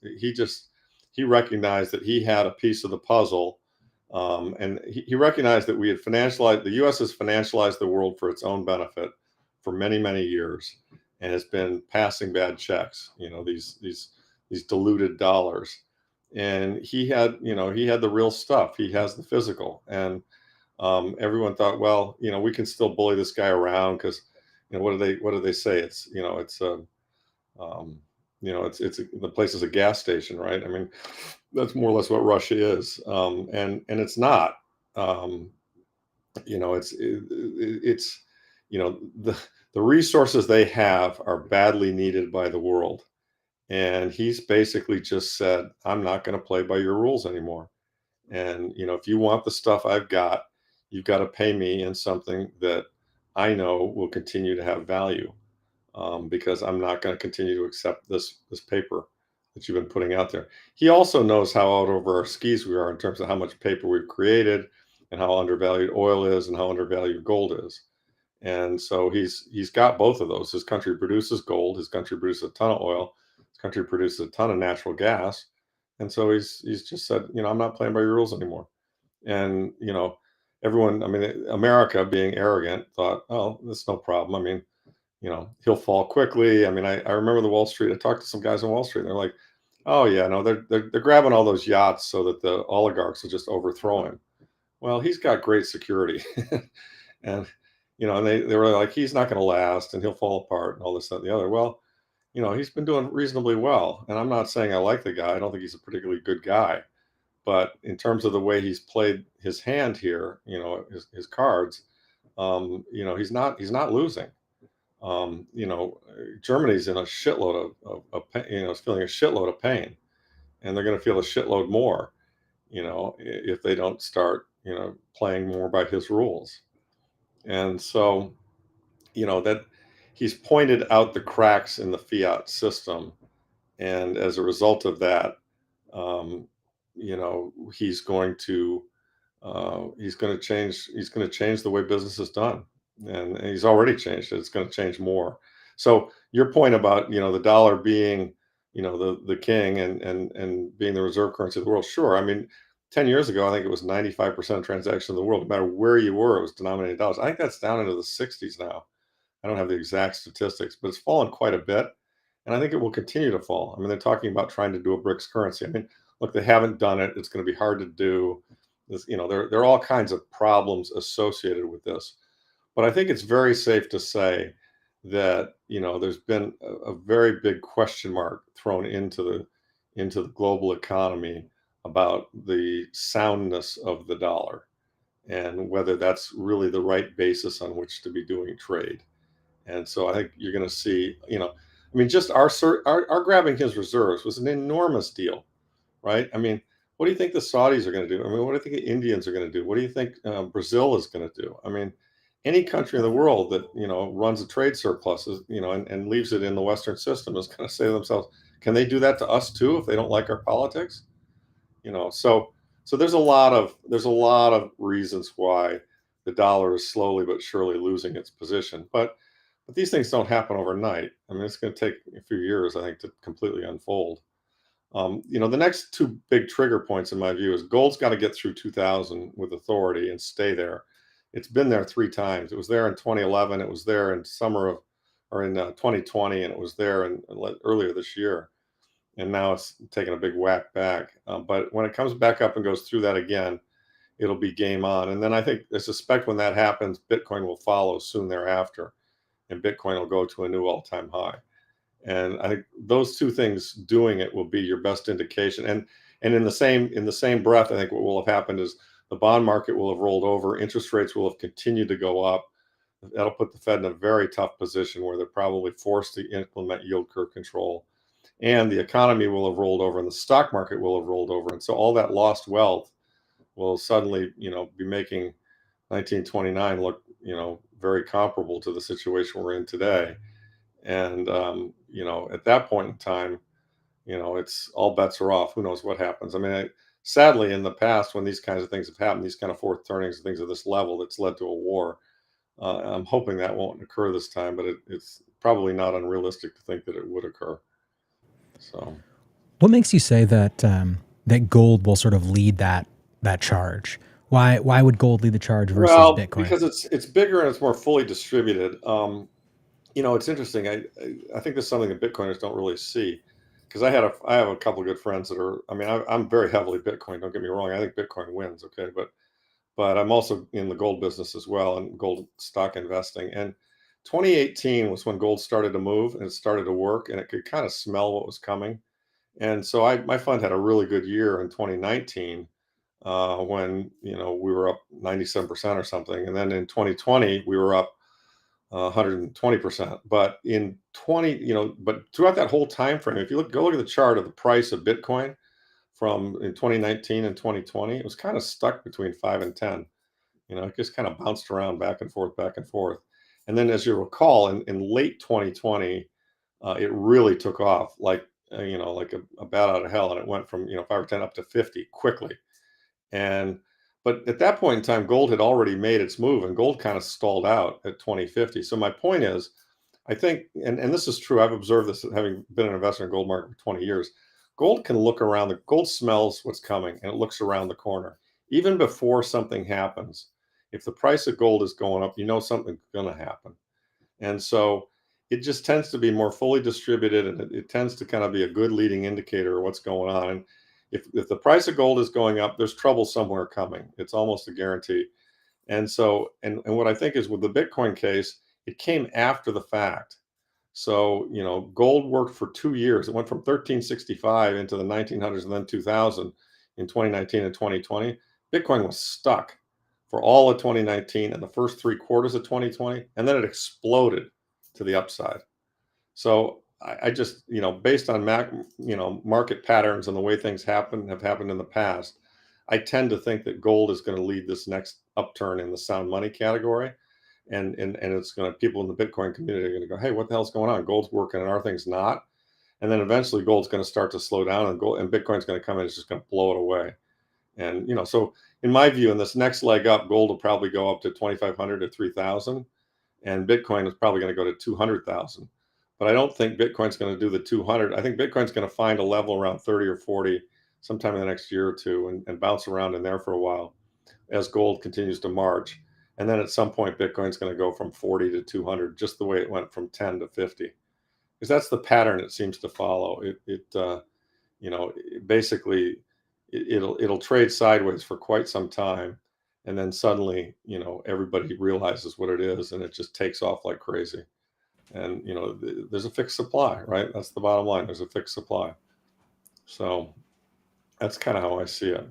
He recognized that he had a piece of the puzzle, and he recognized that the U.S. has financialized the world for its own benefit for many, many years, and has been passing bad checks. These diluted dollars, and he had the real stuff. He has the physical, and everyone thought, well, we can still bully this guy around because, what do they say? Um, it's the place is a gas station, right? I mean, that's more or less what Russia is, and it's not. Um, it's the resources they have are badly needed by the world, and he's basically just said, I'm not going to play by your rules anymore. And if you want the stuff I've got, you've got to pay me in something that I know will continue to have value, because I'm not going to continue to accept this paper that you've been putting out there. He also knows how out over our skis we are in terms of how much paper we've created, and how undervalued oil is, and how undervalued gold is. And so he's got both of those. His country produces gold. His country produces a ton of oil. His country produces a ton of natural gas. And so he's just said, I'm not playing by your rules anymore. And everyone, I mean, America, being arrogant, thought, oh, that's no problem. I mean, he'll fall quickly. I mean, I remember the Wall Street. I talked to some guys on Wall Street, and they're like, oh yeah, no, they're grabbing all those yachts so that the oligarchs will just overthrow him. Well, he's got great security. And and they were like, he's not going to last, and he'll fall apart, and all this, that, and the other. Well, he's been doing reasonably well, and I'm not saying I like the guy. I don't think he's a particularly good guy, but in terms of the way he's played his hand here, his cards, he's not losing. Germany's in a shitload of is feeling a shitload of pain, and they're going to feel a shitload more. if they don't start, playing more by his rules. And so, that he's pointed out the cracks in the fiat system. And as a result of that, um, he's going to change the way business is done, and he's already changed it. It's going to change more. So your point about the dollar being the king and being the reserve currency of the world, sure. I mean, 10 years ago, I think it was 95% of transactions in the world, no matter where you were, it was denominated in dollars. I think that's down into the 60s now. I don't have the exact statistics, but it's fallen quite a bit. And I think it will continue to fall. I mean, they're talking about trying to do a BRICS currency. I mean, look, they haven't done it. It's going to be hard to do. There are all kinds of problems associated with this. But I think it's very safe to say that, there's been a very big question mark thrown into the global economy about the soundness of the dollar and whether that's really the right basis on which to be doing trade. And so I think you're going to see, I mean, just our grabbing his reserves was an enormous deal, right? I mean, what do you think the Saudis are going to do? I mean, what do you think the Indians are going to do? What do you think Brazil is going to do? I mean, any country in the world that runs a trade surplus, and leaves it in the Western system is going to say to themselves, can they do that to us too if they don't like our politics? So there's a lot of reasons why the dollar is slowly but surely losing its position, but these things don't happen overnight. I mean, it's going to take a few years, I think, to completely unfold. The next two big trigger points, in my view, is gold's got to get through 2000 with authority and stay there. It's been there 3 times. It was there in 2011. It was there in 2020, and it was there earlier this year. And now it's taking a big whack back. But when it comes back up and goes through that again, it'll be game on. And then I suspect when that happens, Bitcoin will follow soon thereafter, and Bitcoin will go to a new all-time high. And I think those two things doing it will be your best indication. And in the same breath, I think what will have happened is the bond market will have rolled over, interest rates will have continued to go up. That'll put the Fed in a very tough position where they're probably forced to implement yield curve control. And the economy will have rolled over and the stock market will have rolled over. And so all that lost wealth will suddenly, be making 1929 look, very comparable to the situation we're in today. And, at that point in time, it's all bets are off. Who knows what happens? I mean, sadly, in the past, when these kinds of things have happened, these kind of fourth turnings and things of this level, that's led to a war. I'm hoping that won't occur this time, but it's probably not unrealistic to think that it would occur. So, what makes you say that that gold will sort of lead that charge? Why would gold lead the charge versus Bitcoin? Because it's bigger and it's more fully distributed. It's interesting. I think this is something that Bitcoiners don't really see, because I have a couple of good friends that are. I mean, I'm very heavily Bitcoin. Don't get me wrong. I think Bitcoin wins. Okay, but I'm also in the gold business as well and gold stock investing. And 2018 was when gold started to move and it started to work, and it could kind of smell what was coming. And so my fund had a really good year in 2019 when we were up 97% or something, and then in 2020 we were up 120%. But but throughout that whole time frame, if you go look at the chart of the price of Bitcoin from in 2019 and 2020, it was kind of stuck between 5 and 10. It just kind of bounced around back and forth, back and forth. And then, as you recall, in late 2020, it really took off like a bat out of hell, and it went from 5 or 10 up to 50 quickly. But at that point in time, gold had already made its move, and gold kind of stalled out at 2050. So my point is, I think, and this is true, I've observed this having been an investor in gold market for 20 years. Gold can look around. The gold smells what's coming, and it looks around the corner even before something happens. If the price of gold is going up, something's going to happen. And so it just tends to be more fully distributed, and it tends to kind of be a good leading indicator of what's going on. And if the price of gold is going up, there's trouble somewhere coming. It's almost a guarantee. And so, and what I think is with the Bitcoin case, it came after the fact. So, gold worked for 2 years. It went from 1365 into the 1900s and then 2000 in 2019 and 2020. Bitcoin was stuck for all of 2019 and the first 3 quarters of 2020, and then it exploded to the upside. So I just, based on market patterns and the way things have happened in the past, I tend to think that gold is going to lead this next upturn in the sound money category. And it's going to, people in the Bitcoin community are going to go, hey, what the hell's going on? Gold's working and our thing's not. And then eventually gold's going to start to slow down, and Bitcoin's going to come in, it's just going to blow it away. And, so in my view, in this next leg up, gold will probably go up to 2,500 to 3,000, and Bitcoin is probably going to go to 200,000. But I don't think Bitcoin's going to do the 200. I think Bitcoin's going to find a level around 30 or 40 sometime in the next year or two, and bounce around in there for a while as gold continues to march. And then at some point, Bitcoin's going to go from 40 to 200, just the way it went from 10 to 50. Because that's the pattern it seems to follow. Basically, it'll trade sideways for quite some time, and then suddenly, everybody realizes what it is, and it just takes off like crazy. And there's a fixed supply, right? That's the bottom line. There's a fixed supply. So that's kind of how I see it.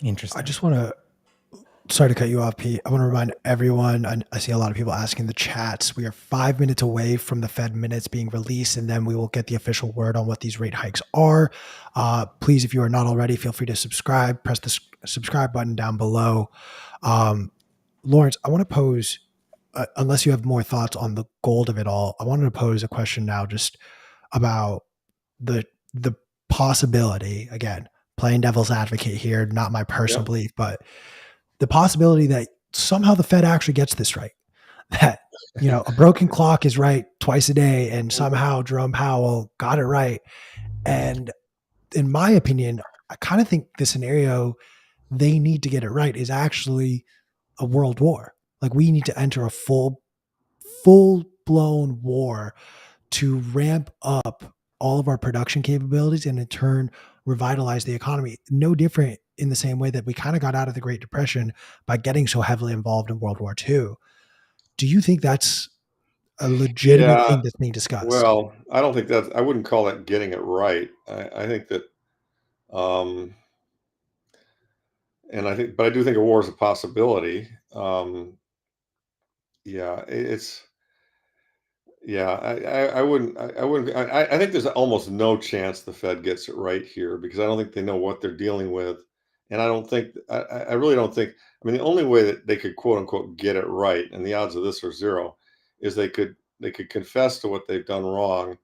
Interesting. I just want to, sorry to cut you off, Pete. I want to remind everyone, I see a lot of people asking in the chats, we are 5 minutes away from the Fed minutes being released, and then we will get the official word on what these rate hikes are. Please, if you are not already, feel free to subscribe. Press the subscribe button down below. Lawrence, I want to pose, unless you have more thoughts on the gold of it all, I wanted to pose a question now just about the possibility, again, playing devil's advocate here, not my personal belief, but the possibility that somehow the Fed actually gets this right, that, a broken clock is right twice a day, and somehow Jerome Powell got it right. And in my opinion, I kind of think the scenario they need to get it right is actually a world war. Like, we need to enter a full blown war to ramp up all of our production capabilities and in turn revitalize the economy. No different in the same way that we kind of got out of the Great Depression by getting so heavily involved in World War II. Do you think that's a legitimate thing that's being discussed? Well, I don't think I wouldn't call that getting it right. I think that, but I do think a war is a possibility. I wouldn't. I think there's almost no chance the Fed gets it right here, because I don't think they know what they're dealing with, and I don't think. I really don't think. I mean, the only way that they could quote unquote get it right, and the odds of this are zero, is they could confess to what they've done wrong,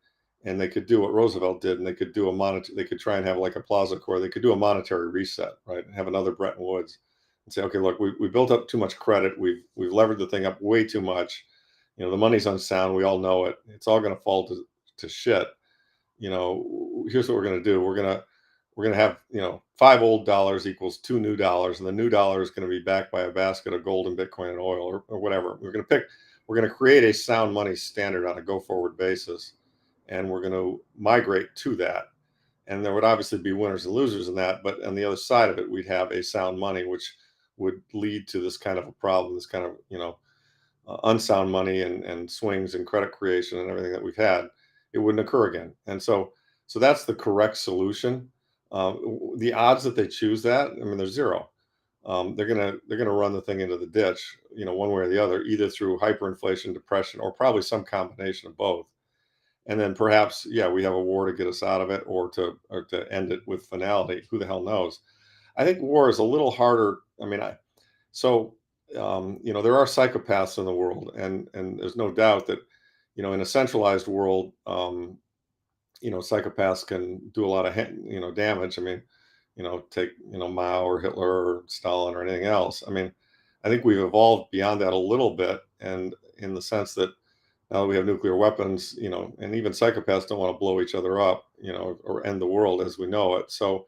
and they could do what Roosevelt did, and they could do They could try and have like a Plaza Accord. They could do a monetary reset, right, and have another Bretton Woods, and say, okay, look, we built up too much credit. We've levered the thing up way too much. The money's unsound. We all know it. It's all going to fall to shit. Here's what we're going to do. We're going to have, 5 old dollars equals 2 new dollars. And the new dollar is going to be backed by a basket of gold and Bitcoin and oil, or whatever. We're going to create a sound money standard on a go forward basis. And we're going to migrate to that. And there would obviously be winners and losers in that. But on the other side of it, we'd have a sound money, which would lead to this kind of a problem, this kind of, unsound money and swings and credit creation and everything that we've had. It wouldn't occur again. And so that's the correct solution. The odds that they choose that, I mean, they're zero. They're gonna run the thing into the ditch, one way or the other, either through hyperinflation, depression, or probably some combination of both. And then perhaps, we have a war to get us out of it, or to end it with finality. Who the hell knows? I think war is a little harder. I mean, there are psychopaths in the world, and there's no doubt that, in a centralized world, psychopaths can do a lot of damage. I mean, take Mao or Hitler or Stalin or anything else. I mean, I think we've evolved beyond that a little bit, and in the sense that now that we have nuclear weapons, and even psychopaths don't want to blow each other up, or end the world as we know it. So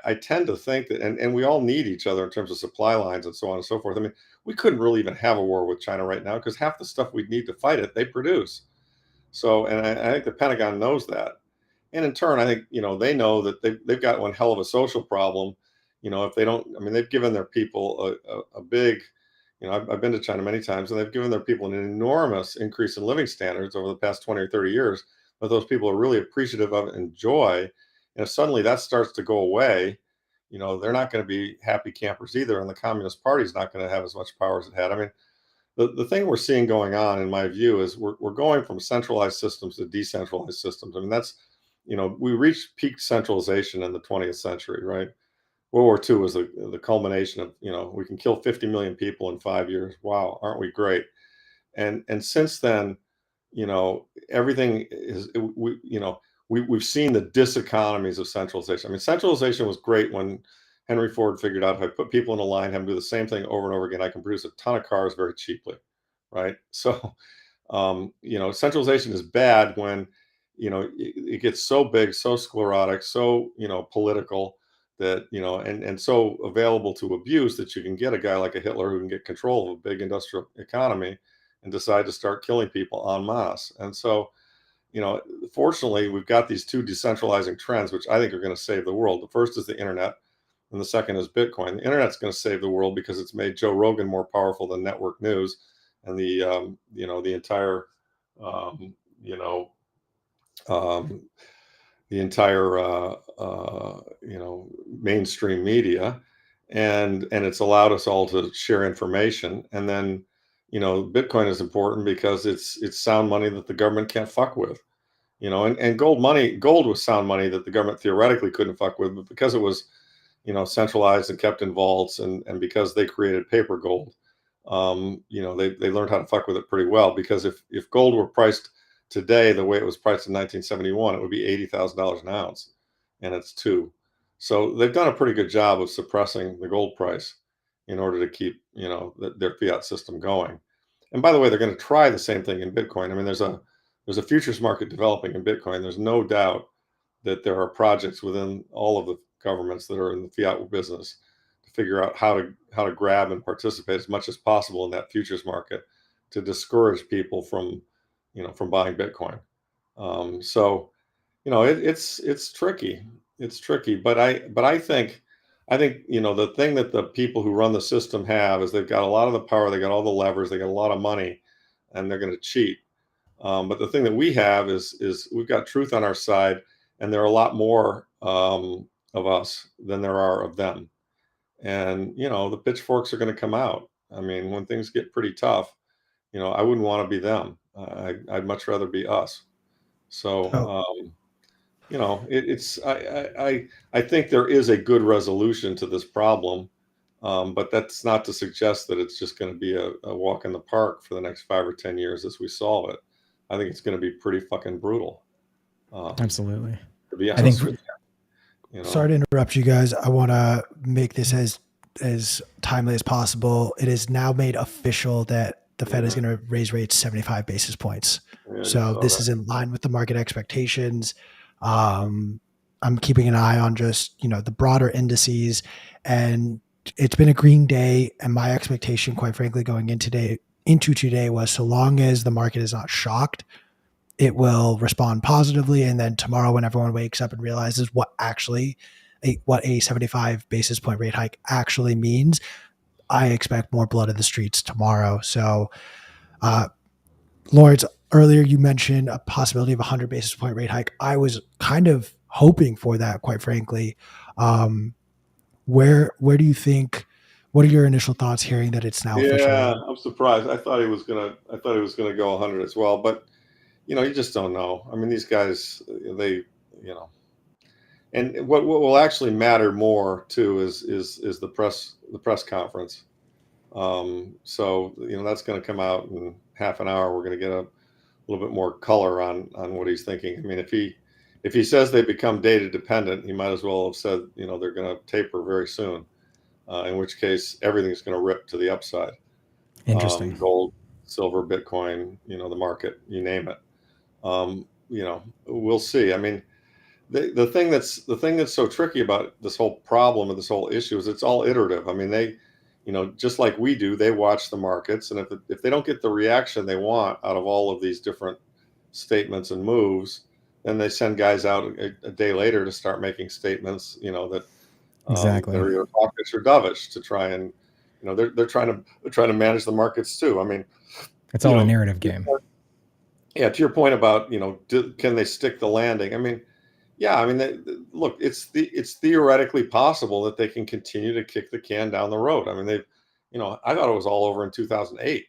I tend to think that, and we all need each other in terms of supply lines and so on and so forth. I mean, we couldn't really even have a war with China right now, because half the stuff we'd need to fight it, they produce. So, and I think the Pentagon knows that. And in turn, I think, they know that they've got one hell of a social problem. If they don't, I mean, they've given their people a big, I've been to China many times, and they've given their people an enormous increase in living standards over the past 20 or 30 years, that those people are really appreciative of and enjoy. And if suddenly that starts to go away, they're not going to be happy campers either. And the Communist Party is not going to have as much power as it had. I mean, the thing we're seeing going on, in my view, is we're going from centralized systems to decentralized systems. I mean, that's, we reached peak centralization in the 20th century, right? World War II was the culmination of, we can kill 50 million people in 5 years. Wow, aren't we great? And since then, everything is we've seen the diseconomies of centralization. I mean, centralization was great when Henry Ford figured out if I put people in a line, have them do the same thing over and over again, I can produce a ton of cars very cheaply, right? So, centralization is bad when it gets so big, so sclerotic, so political that and so available to abuse that you can get a guy like a Hitler who can get control of a big industrial economy and decide to start killing people en masse. And so, fortunately, we've got these two decentralizing trends, which I think are going to save the world. The first is the internet, and the second is Bitcoin. The internet's going to save the world because it's made Joe Rogan more powerful than network news, and the entire, you know, um, the entire mainstream media, and it's allowed us all to share information. And then Bitcoin is important because it's sound money that the government can't fuck with. And gold was sound money that the government theoretically couldn't fuck with, but because it was centralized and kept in vaults, and because they created paper gold, they learned how to fuck with it pretty well. Because if gold were priced today the way it was priced in 1971, it would be $80,000 an ounce, and it's two. So they've done a pretty good job of suppressing the gold price in order to keep their fiat system going. And by the way, they're going to try the same thing in Bitcoin. I mean, there's a futures market developing in Bitcoin. There's no doubt that there are projects within all of the governments that are in the fiat business to figure out how to grab and participate as much as possible in that futures market to discourage people from buying Bitcoin. So it's tricky. It's tricky, but I think the thing that the people who run the system have is they've got a lot of the power, they got all the levers, they got a lot of money, and they're going to cheat. But the thing that we have is we've got truth on our side, and there are a lot more of us than there are of them. And the pitchforks are going to come out. I mean, when things get pretty tough, I wouldn't want to be them. I'd much rather be us. So, Oh, it's I think there is a good resolution to this problem, but that's not to suggest that it's just going to be a walk in the park for the next 5 or 10 years as we solve it. I think it's going to be pretty fucking brutal. Um, Absolutely. to be I think honest with you, sorry to interrupt you guys. I want to make this as timely as possible. It is now made official that the Fed is Yeah, going to raise rates 75 basis points. yeah, I just So saw this that. is in line with the market expectations. Um, I'm keeping an eye on just the broader indices, and it's been a green day. And my expectation, quite frankly, going into today was, so long as the market is not shocked, it will respond positively. And then tomorrow, when everyone wakes up and realizes what a 75 basis point rate hike actually means, I expect more blood in the streets tomorrow. So, uh, Lawrence, earlier you mentioned a possibility of a 100 basis point rate hike. I was kind of hoping for that, quite frankly. Um, where do you think? What are your initial thoughts hearing that it's now Yeah, officially? I'm surprised. I thought he was gonna go 100 as well, but you just don't know. I mean, these guys, you know, and what will actually matter more too is the press conference. So that's going to come out in half an hour. We're going to get a little bit more color on what he's thinking. I mean, if he says they become data dependent, he might as well have said they're going to taper very soon. In which case, everything's going to rip to the upside. interesting. Gold, silver, Bitcoin, the market, you name it. We'll see. I mean, the thing that's so tricky about this whole problem and this whole issue is it's all iterative. I mean, they, just like we do, they watch the markets, and if they don't get the reaction they want out of all of these different statements and moves, then they send guys out a day later to start making statements, that Exactly. are either hawkish or dovish to try and, they're trying to manage the markets too. I mean, It's you all a know, narrative game. yeah, to your point about can they stick the landing? I mean, yeah, I mean, look, it's theoretically possible that they can continue to kick the can down the road. I mean, I thought it was all over in 2008.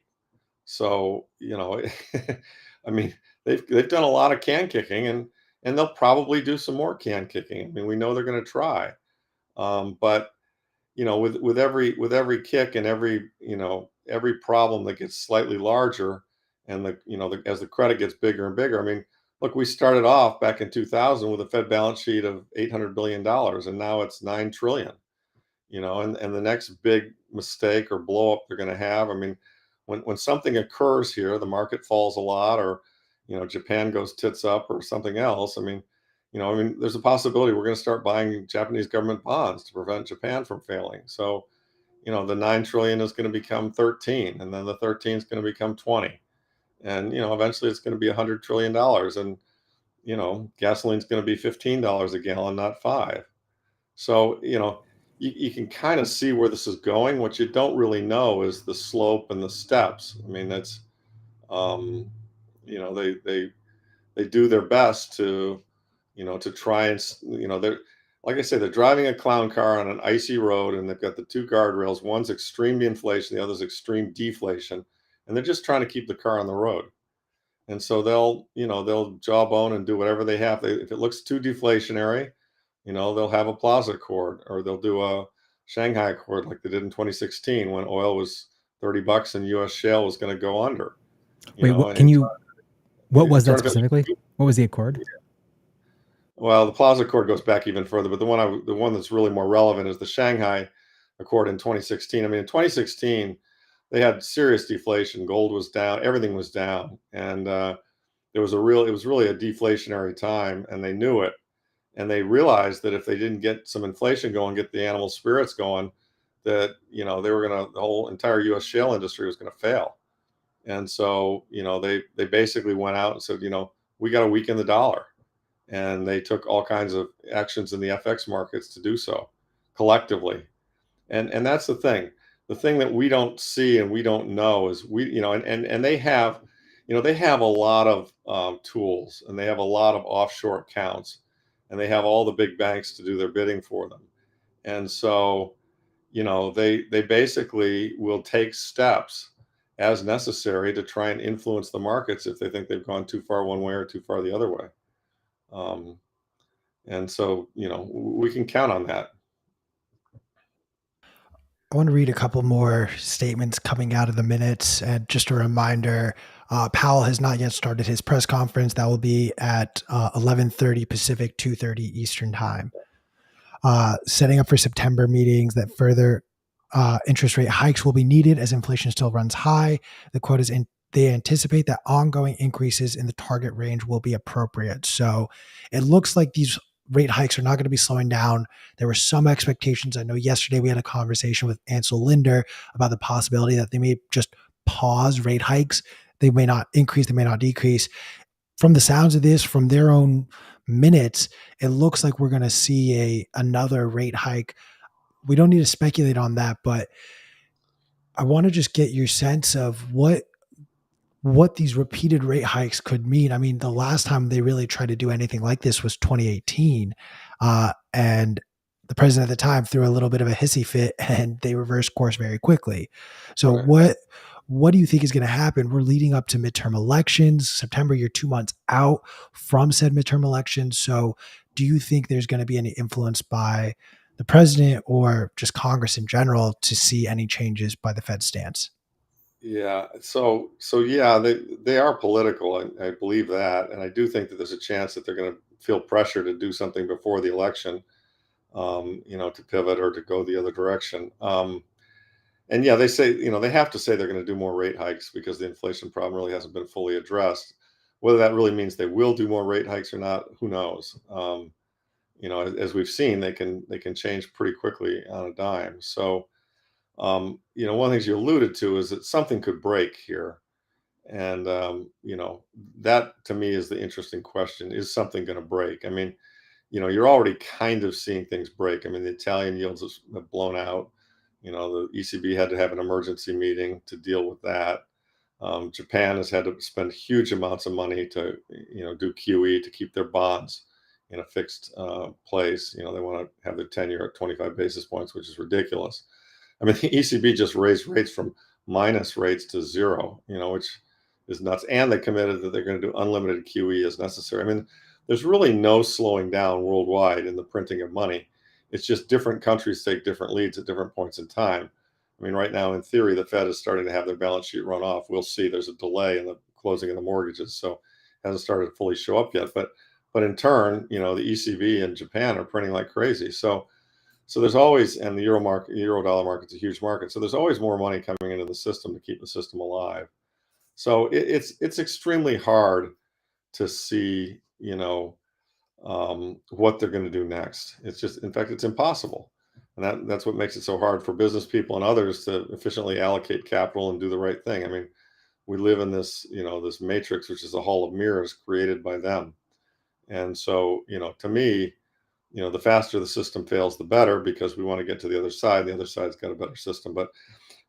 So I mean, they've done a lot of can kicking, and they'll probably do some more can kicking. I mean, we know they're going to try. But with every kick and every problem that gets slightly larger, and as the credit gets bigger and bigger. I mean, look, we started off back in 2000 with a Fed balance sheet of $800 billion, and now it's 9 trillion. And the next big mistake or blow up they're going to have. I mean, when something occurs here, the market falls a lot, or Japan goes tits up, or something else. I mean, there's a possibility we're going to start buying Japanese government bonds to prevent Japan from failing. So, the 9 trillion is going to become 13, and then the 13 is going to become 20, and eventually it's going to be $100 trillion, and gasoline's going to be $15 a gallon, not five. So, you can kind of see where this is going. What you don't really know is the slope and the steps. I mean, that's um, they do their best to try and they're, like I say, they're driving a clown car on an icy road, and they've got the two guardrails. One's extreme inflation, the other's extreme deflation, and they're just trying to keep the car on the road. And so they'll jawbone and do whatever they have. If it looks too deflationary, they'll have a Plaza Accord, or they'll do a Shanghai Accord like they did in 2016 when oil was $30 and U.S. shale was going to go under. Wait, what was that specifically? What was the accord? Well, the Plaza Accord goes back even further, but the one that's really more relevant is the Shanghai Accord in 2016. I mean, in 2016, they had serious deflation. Gold was down, everything was down, and it was really a deflationary time, and they knew it. And they realized that if they didn't get some inflation going, get the animal spirits going, that the whole entire U.S. shale industry was going to fail. And so they basically went out and said, we got to weaken the dollar, and they took all kinds of actions in the FX markets to do so collectively. And that's the thing. The thing that we don't see and we don't know is and they have a lot of tools, and they have a lot of offshore accounts, and they have all the big banks to do their bidding for them. And so, they basically will take steps as necessary to try and influence the markets if they think they've gone too far one way or too far the other way. And so, we can count on that. I want to read a couple more statements coming out of the minutes. And just a reminder, Powell has not yet started his press conference. That will be at 11:30 Pacific, 2:30 Eastern time. Setting up for September meetings that further interest rate hikes will be needed as inflation still runs high. The quote is, they anticipate that ongoing increases in the target range will be appropriate. So it looks like these rate hikes are not going to be slowing down. There were some expectations. I know yesterday we had a conversation with Ansel Linder about the possibility that they may just pause rate hikes. They may not increase, they may not decrease. From the sounds of this, from their own minutes, it looks like we're going to see another rate hike. We don't need to speculate on that, but I want to just get your sense of what these repeated rate hikes could mean. I mean, the last time they really tried to do anything like this was 2018. And the president at the time threw a little bit of a hissy fit, and they reversed course very quickly. So Right. what do you think is going to happen? We're leading up to midterm elections. September, you're 2 months out from said midterm elections. So do you think there's going to be any influence by the president or just Congress in general to see any changes by the Fed stance? Yeah. So yeah, they are political. I believe that, and I do think that there's a chance that they're going to feel pressure to do something before the election, to pivot or to go the other direction. And yeah, they say, they have to say they're going to do more rate hikes because the inflation problem really hasn't been fully addressed. Whether that really means they will do more rate hikes or not, who knows? As we've seen, they can change pretty quickly on a dime. So, one of the things you alluded to is that something could break here. And, that to me is the interesting question. Is something going to break? I mean, you're already kind of seeing things break. I mean, the Italian yields have blown out. The ECB had to have an emergency meeting to deal with that. Japan has had to spend huge amounts of money to, do QE to keep their bonds in a fixed place. They want to have their 10-year at 25 basis points, which is ridiculous. I mean, the ECB just raised rates from minus rates to zero, which is nuts. And they committed that they're going to do unlimited QE as necessary. I mean, there's really no slowing down worldwide in the printing of money. It's just different countries take different leads at different points in time. I mean, right now, in theory, the Fed is starting to have their balance sheet run off. We'll see. There's a delay in the closing of the mortgages, so it hasn't started to fully show up yet. But in turn, the ECB and Japan are printing like crazy. So there's always, and the euro dollar market's a huge market. So there's always more money coming into the system to keep the system alive. So it's extremely hard to see, what they're going to do next. It's just, in fact, it's impossible. And that's what makes it so hard for business people and others to efficiently allocate capital and do the right thing. I mean, we live in this, this matrix, which is a hall of mirrors created by them. And so, to me, the faster the system fails, the better, because we want to get to the other side. The other side's got a better system. But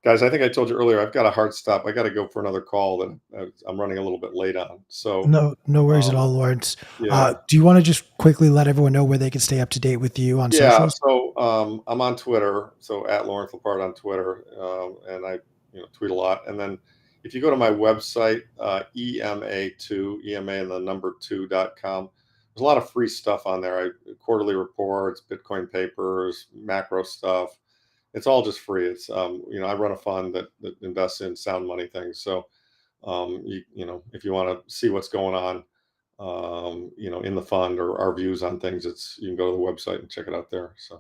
guys, I think I told you earlier, I've got a hard stop. I got to go for another call that I'm running a little bit late on. So No worries at all, Lawrence. yeah. Do you want to just quickly let everyone know where they can stay up to date with you on socials? So I'm on Twitter, so at Lawrence Lepard on Twitter, and I tweet a lot. And then if you go to my website, EMA and the number 2.com, there's a lot of free stuff on there. Quarterly reports, Bitcoin papers, macro stuff. It's all just free. It's I run a fund that invests in sound money things. So if you want to see what's going on, in the fund or our views on things, you can go to the website and check it out there. So,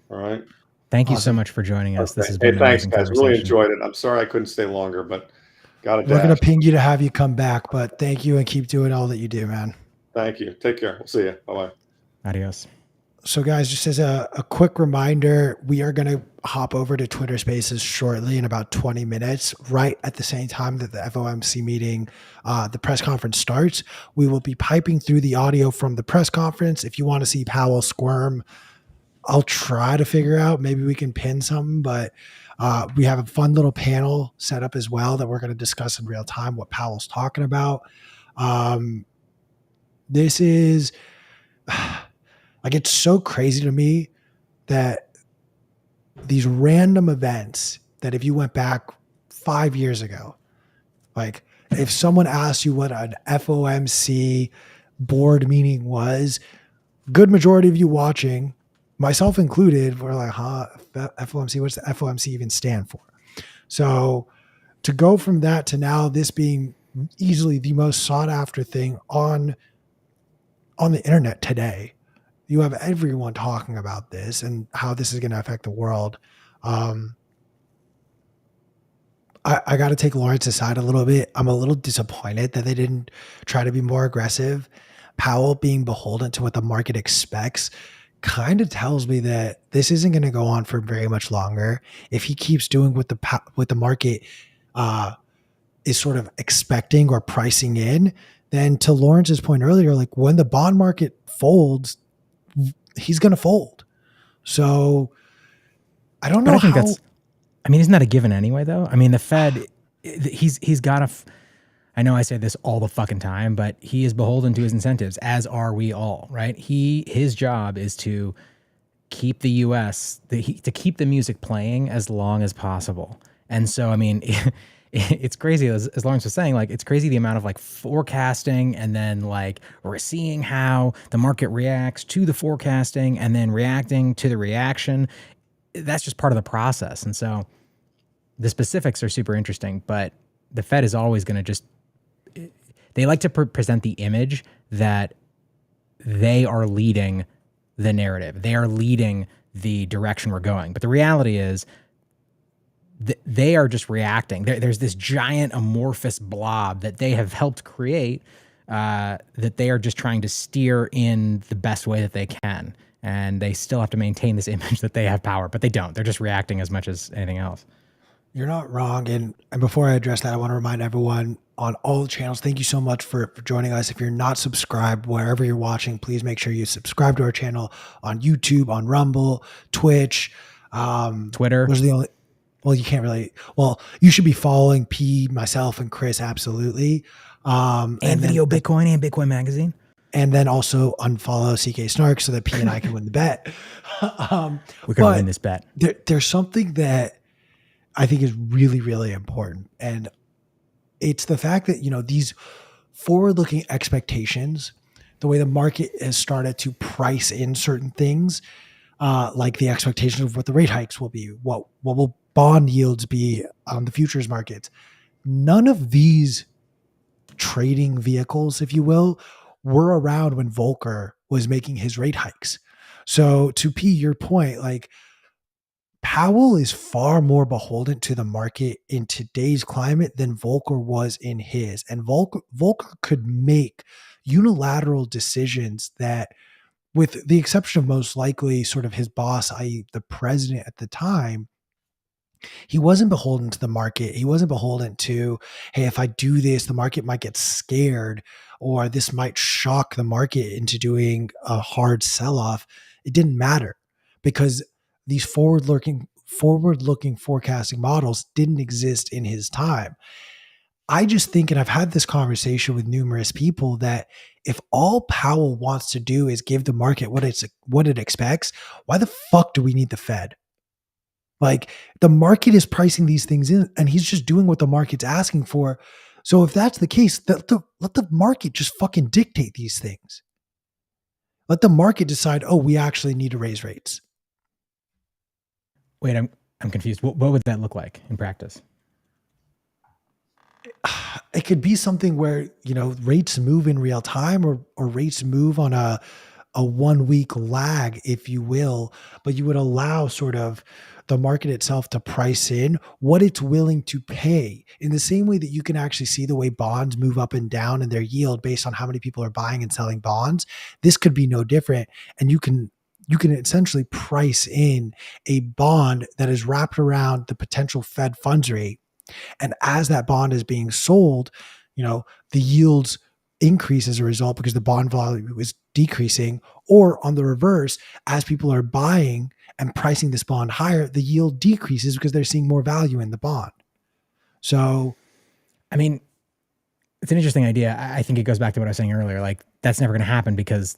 all right. Thank you so much for joining us. Okay. This has been an thanks, amazing guys. conversation. Really enjoyed it. I'm sorry I couldn't stay longer, but got it. We're going to ping you to have you come back, but thank you and keep doing all that you do, man. Thank you. Take care. We'll see you. Bye-bye. Adios. So guys, just as a quick reminder, we are going to hop over to Twitter Spaces shortly in about 20 minutes, right at the same time that the FOMC meeting, the press conference starts. We will be piping through the audio from the press conference. If you want to see Powell squirm, I'll try to figure out, maybe we can pin something, but we have a fun little panel set up as well that we're going to discuss in real time what Powell's talking about. This is... Like, it's so crazy to me that these random events that if you went back 5 years ago, like if someone asked you what an FOMC board meeting was, good majority of you watching, myself included, were like, FOMC, what's the FOMC even stand for? So to go from that to now this being easily the most sought after thing on the internet today, you have everyone talking about this and how this is going to affect the world. I got to take Lawrence aside a little bit. I'm a little disappointed that they didn't try to be more aggressive. Powell being beholden to what the market expects kind of tells me that this isn't going to go on for very much longer. If he keeps doing what the market is sort of expecting or pricing in, then to Lawrence's point earlier, like when the bond market folds, he's going to fold. So I don't know I think isn't that a given anyway, though? I mean, the Fed, he's got I know I say this all the fucking time, but he is beholden to his incentives, as are we all, right? His job is to keep the U.S., to keep the music playing as long as possible. And so, I mean, it's crazy, as Lawrence was saying, like, it's crazy the amount of like forecasting, and then like we're seeing how the market reacts to the forecasting and then reacting to the reaction. That's just part of the process. And so the specifics are super interesting, but the Fed is always going to they like to present the image that they are leading the narrative. They are leading the direction we're going. But the reality is, they are just reacting. There's this giant amorphous blob that they have helped create that they are just trying to steer in the best way that they can. And they still have to maintain this image that they have power, but they don't. They're just reacting as much as anything else. You're not wrong. And before I address that, I want to remind everyone on all the channels, thank you so much for joining us. If you're not subscribed, wherever you're watching, please make sure you subscribe to our channel on YouTube, on Rumble, Twitch, Twitter. Those are the only... Well, you can't really. Well, you should be following P, myself, and Chris, absolutely. And Video Bitcoin and Bitcoin Magazine. And then also unfollow CK Snark so that P and I can win the bet. We're going to win this bet. There's something that I think is really, really important. And it's the fact that, these forward-looking expectations, the way the market has started to price in certain things, like the expectation of what the rate hikes will be, what will bond yields be on the futures markets. None of these trading vehicles, if you will, were around when Volcker was making his rate hikes. So to P, your point, like Powell is far more beholden to the market in today's climate than Volcker was in his. And Volcker could make unilateral decisions that, with the exception of most likely sort of his boss, i.e., the president at the time, he wasn't beholden to the market. He wasn't beholden to, hey, if I do this, the market might get scared or this might shock the market into doing a hard sell off. It didn't matter because these forward-looking forecasting models didn't exist in his time. I just think, and I've had this conversation with numerous people, that if all Powell wants to do is give the market what it expects, why the fuck do we need the Fed? Like, the market is pricing these things in, and he's just doing what the market's asking for. So if that's the case, let the market just fucking dictate these things. Let the market decide, oh, we actually need to raise rates. Wait, I'm confused. What would that look like in practice? It could be something where, rates move in real time or rates move on a 1 week lag, if you will, but you would allow sort of the market itself to price in what it's willing to pay in the same way that you can actually see the way bonds move up and down in their yield based on how many people are buying and selling bonds. This could be no different. And you can essentially price in a bond that is wrapped around the potential Fed funds rate. And as that bond is being sold, the yields increase as a result because the bond value is decreasing. Or on the reverse, as people are buying and pricing this bond higher, the yield decreases because they're seeing more value in the bond. So, I mean, it's an interesting idea. I think it goes back to what I was saying earlier. Like, that's never going to happen because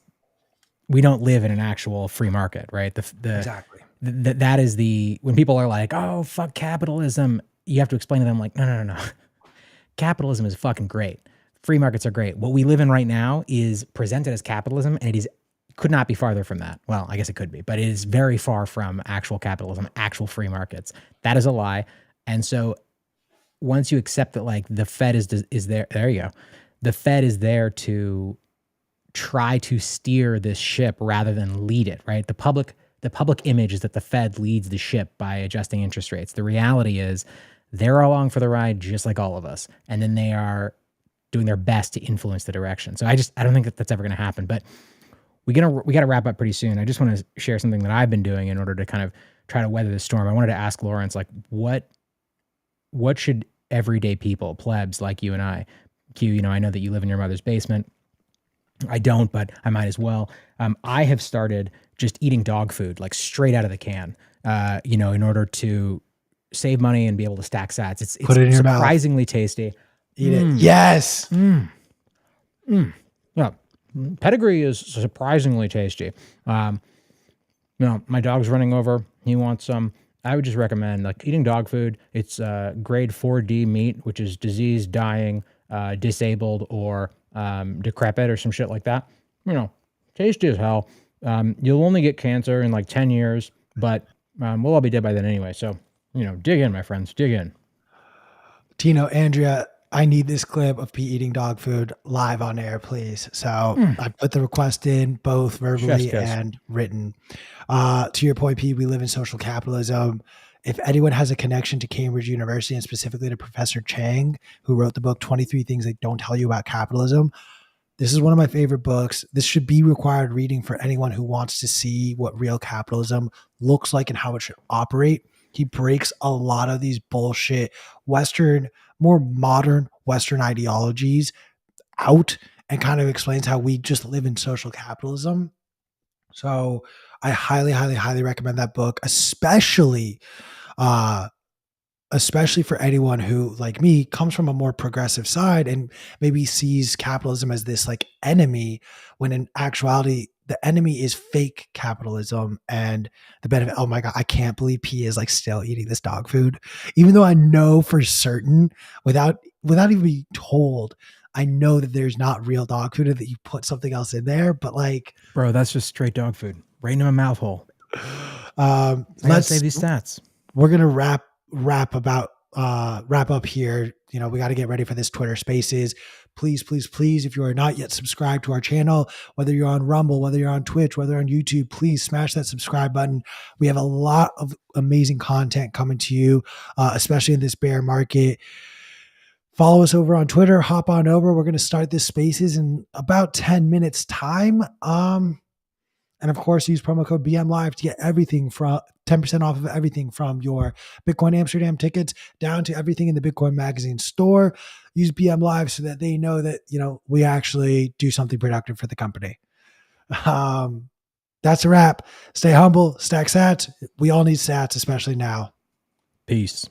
we don't live in an actual free market, right? exactly. That is when people are like, oh, fuck capitalism, you have to explain to them like, no. Capitalism is fucking great. Free markets are great. What we live in right now is presented as capitalism, and it could not be farther from that. Well, I guess it could be, but it is very far from actual capitalism, actual free markets. That is a lie. And so once you accept that, like, the Fed is there you go. The Fed is there to try to steer this ship rather than lead it, right? The public image is that the Fed leads the ship by adjusting interest rates. The reality is they're along for the ride just like all of us. And then they are doing their best to influence the direction. So I don't think that that's ever going to happen, but we got to wrap up pretty soon. I just want to share something that I've been doing in order to kind of try to weather the storm. I wanted to ask Lawrence, like, what should everyday people, plebs like you and I, Q, I know that you live in your mother's basement. I don't, but I might as well. I have started just eating dog food, like straight out of the can, in order to save money and be able to stack sats. It's Put it in your mouth. Surprisingly tasty. Eat it. Yes. Yeah. Pedigree is surprisingly tasty. My dog's running over. He wants some. I would just recommend, like, eating dog food. It's grade 4D meat, which is diseased, dying, disabled, or decrepit or some shit like that. Tasty as hell. You'll only get cancer in like 10 years, but we'll all be dead by then anyway. So, dig in, my friends, dig in. Tino, Andrea, I need this clip of Pete eating dog food live on air, please. So I put the request in, both verbally and written. To your point, Pete, we live in social capitalism. If anyone has a connection to Cambridge University and specifically to Professor Chang, who wrote the book 23 Things They Don't Tell You About Capitalism, this is one of my favorite books. This should be required reading for anyone who wants to see what real capitalism looks like and how it should operate. He breaks a lot of these bullshit more modern Western ideologies out and kind of explains how we just live in social capitalism. So I highly, highly, highly recommend that book, especially for anyone who, like me, comes from a more progressive side and maybe sees capitalism as this like enemy, when in actuality, the enemy is fake capitalism and the benefit. Oh my God, I can't believe P is like still eating this dog food, even though I know for certain without even being told, I know that there's not real dog food and that you put something else in there, but like, bro, that's just straight dog food right in my mouth hole. I gotta save these stats. We're gonna wrap up here. You know, we got to get ready for this Twitter Spaces. Please, please, please, if you are not yet subscribed to our channel, whether you're on Rumble, whether you're on Twitch, whether on YouTube, please smash that subscribe button. We have a lot of amazing content coming to you, especially in this bear market. Follow us over on Twitter. Hop on over. We're going to start this Spaces in about 10 minutes time. And of course, use promo code BMLive to get everything from 10% off of everything from your Bitcoin Amsterdam tickets down to everything in the Bitcoin Magazine store. Use BMLive so that they know that, you know, we actually do something productive for the company. That's a wrap. Stay humble, stack sats. We all need sats, especially now. Peace.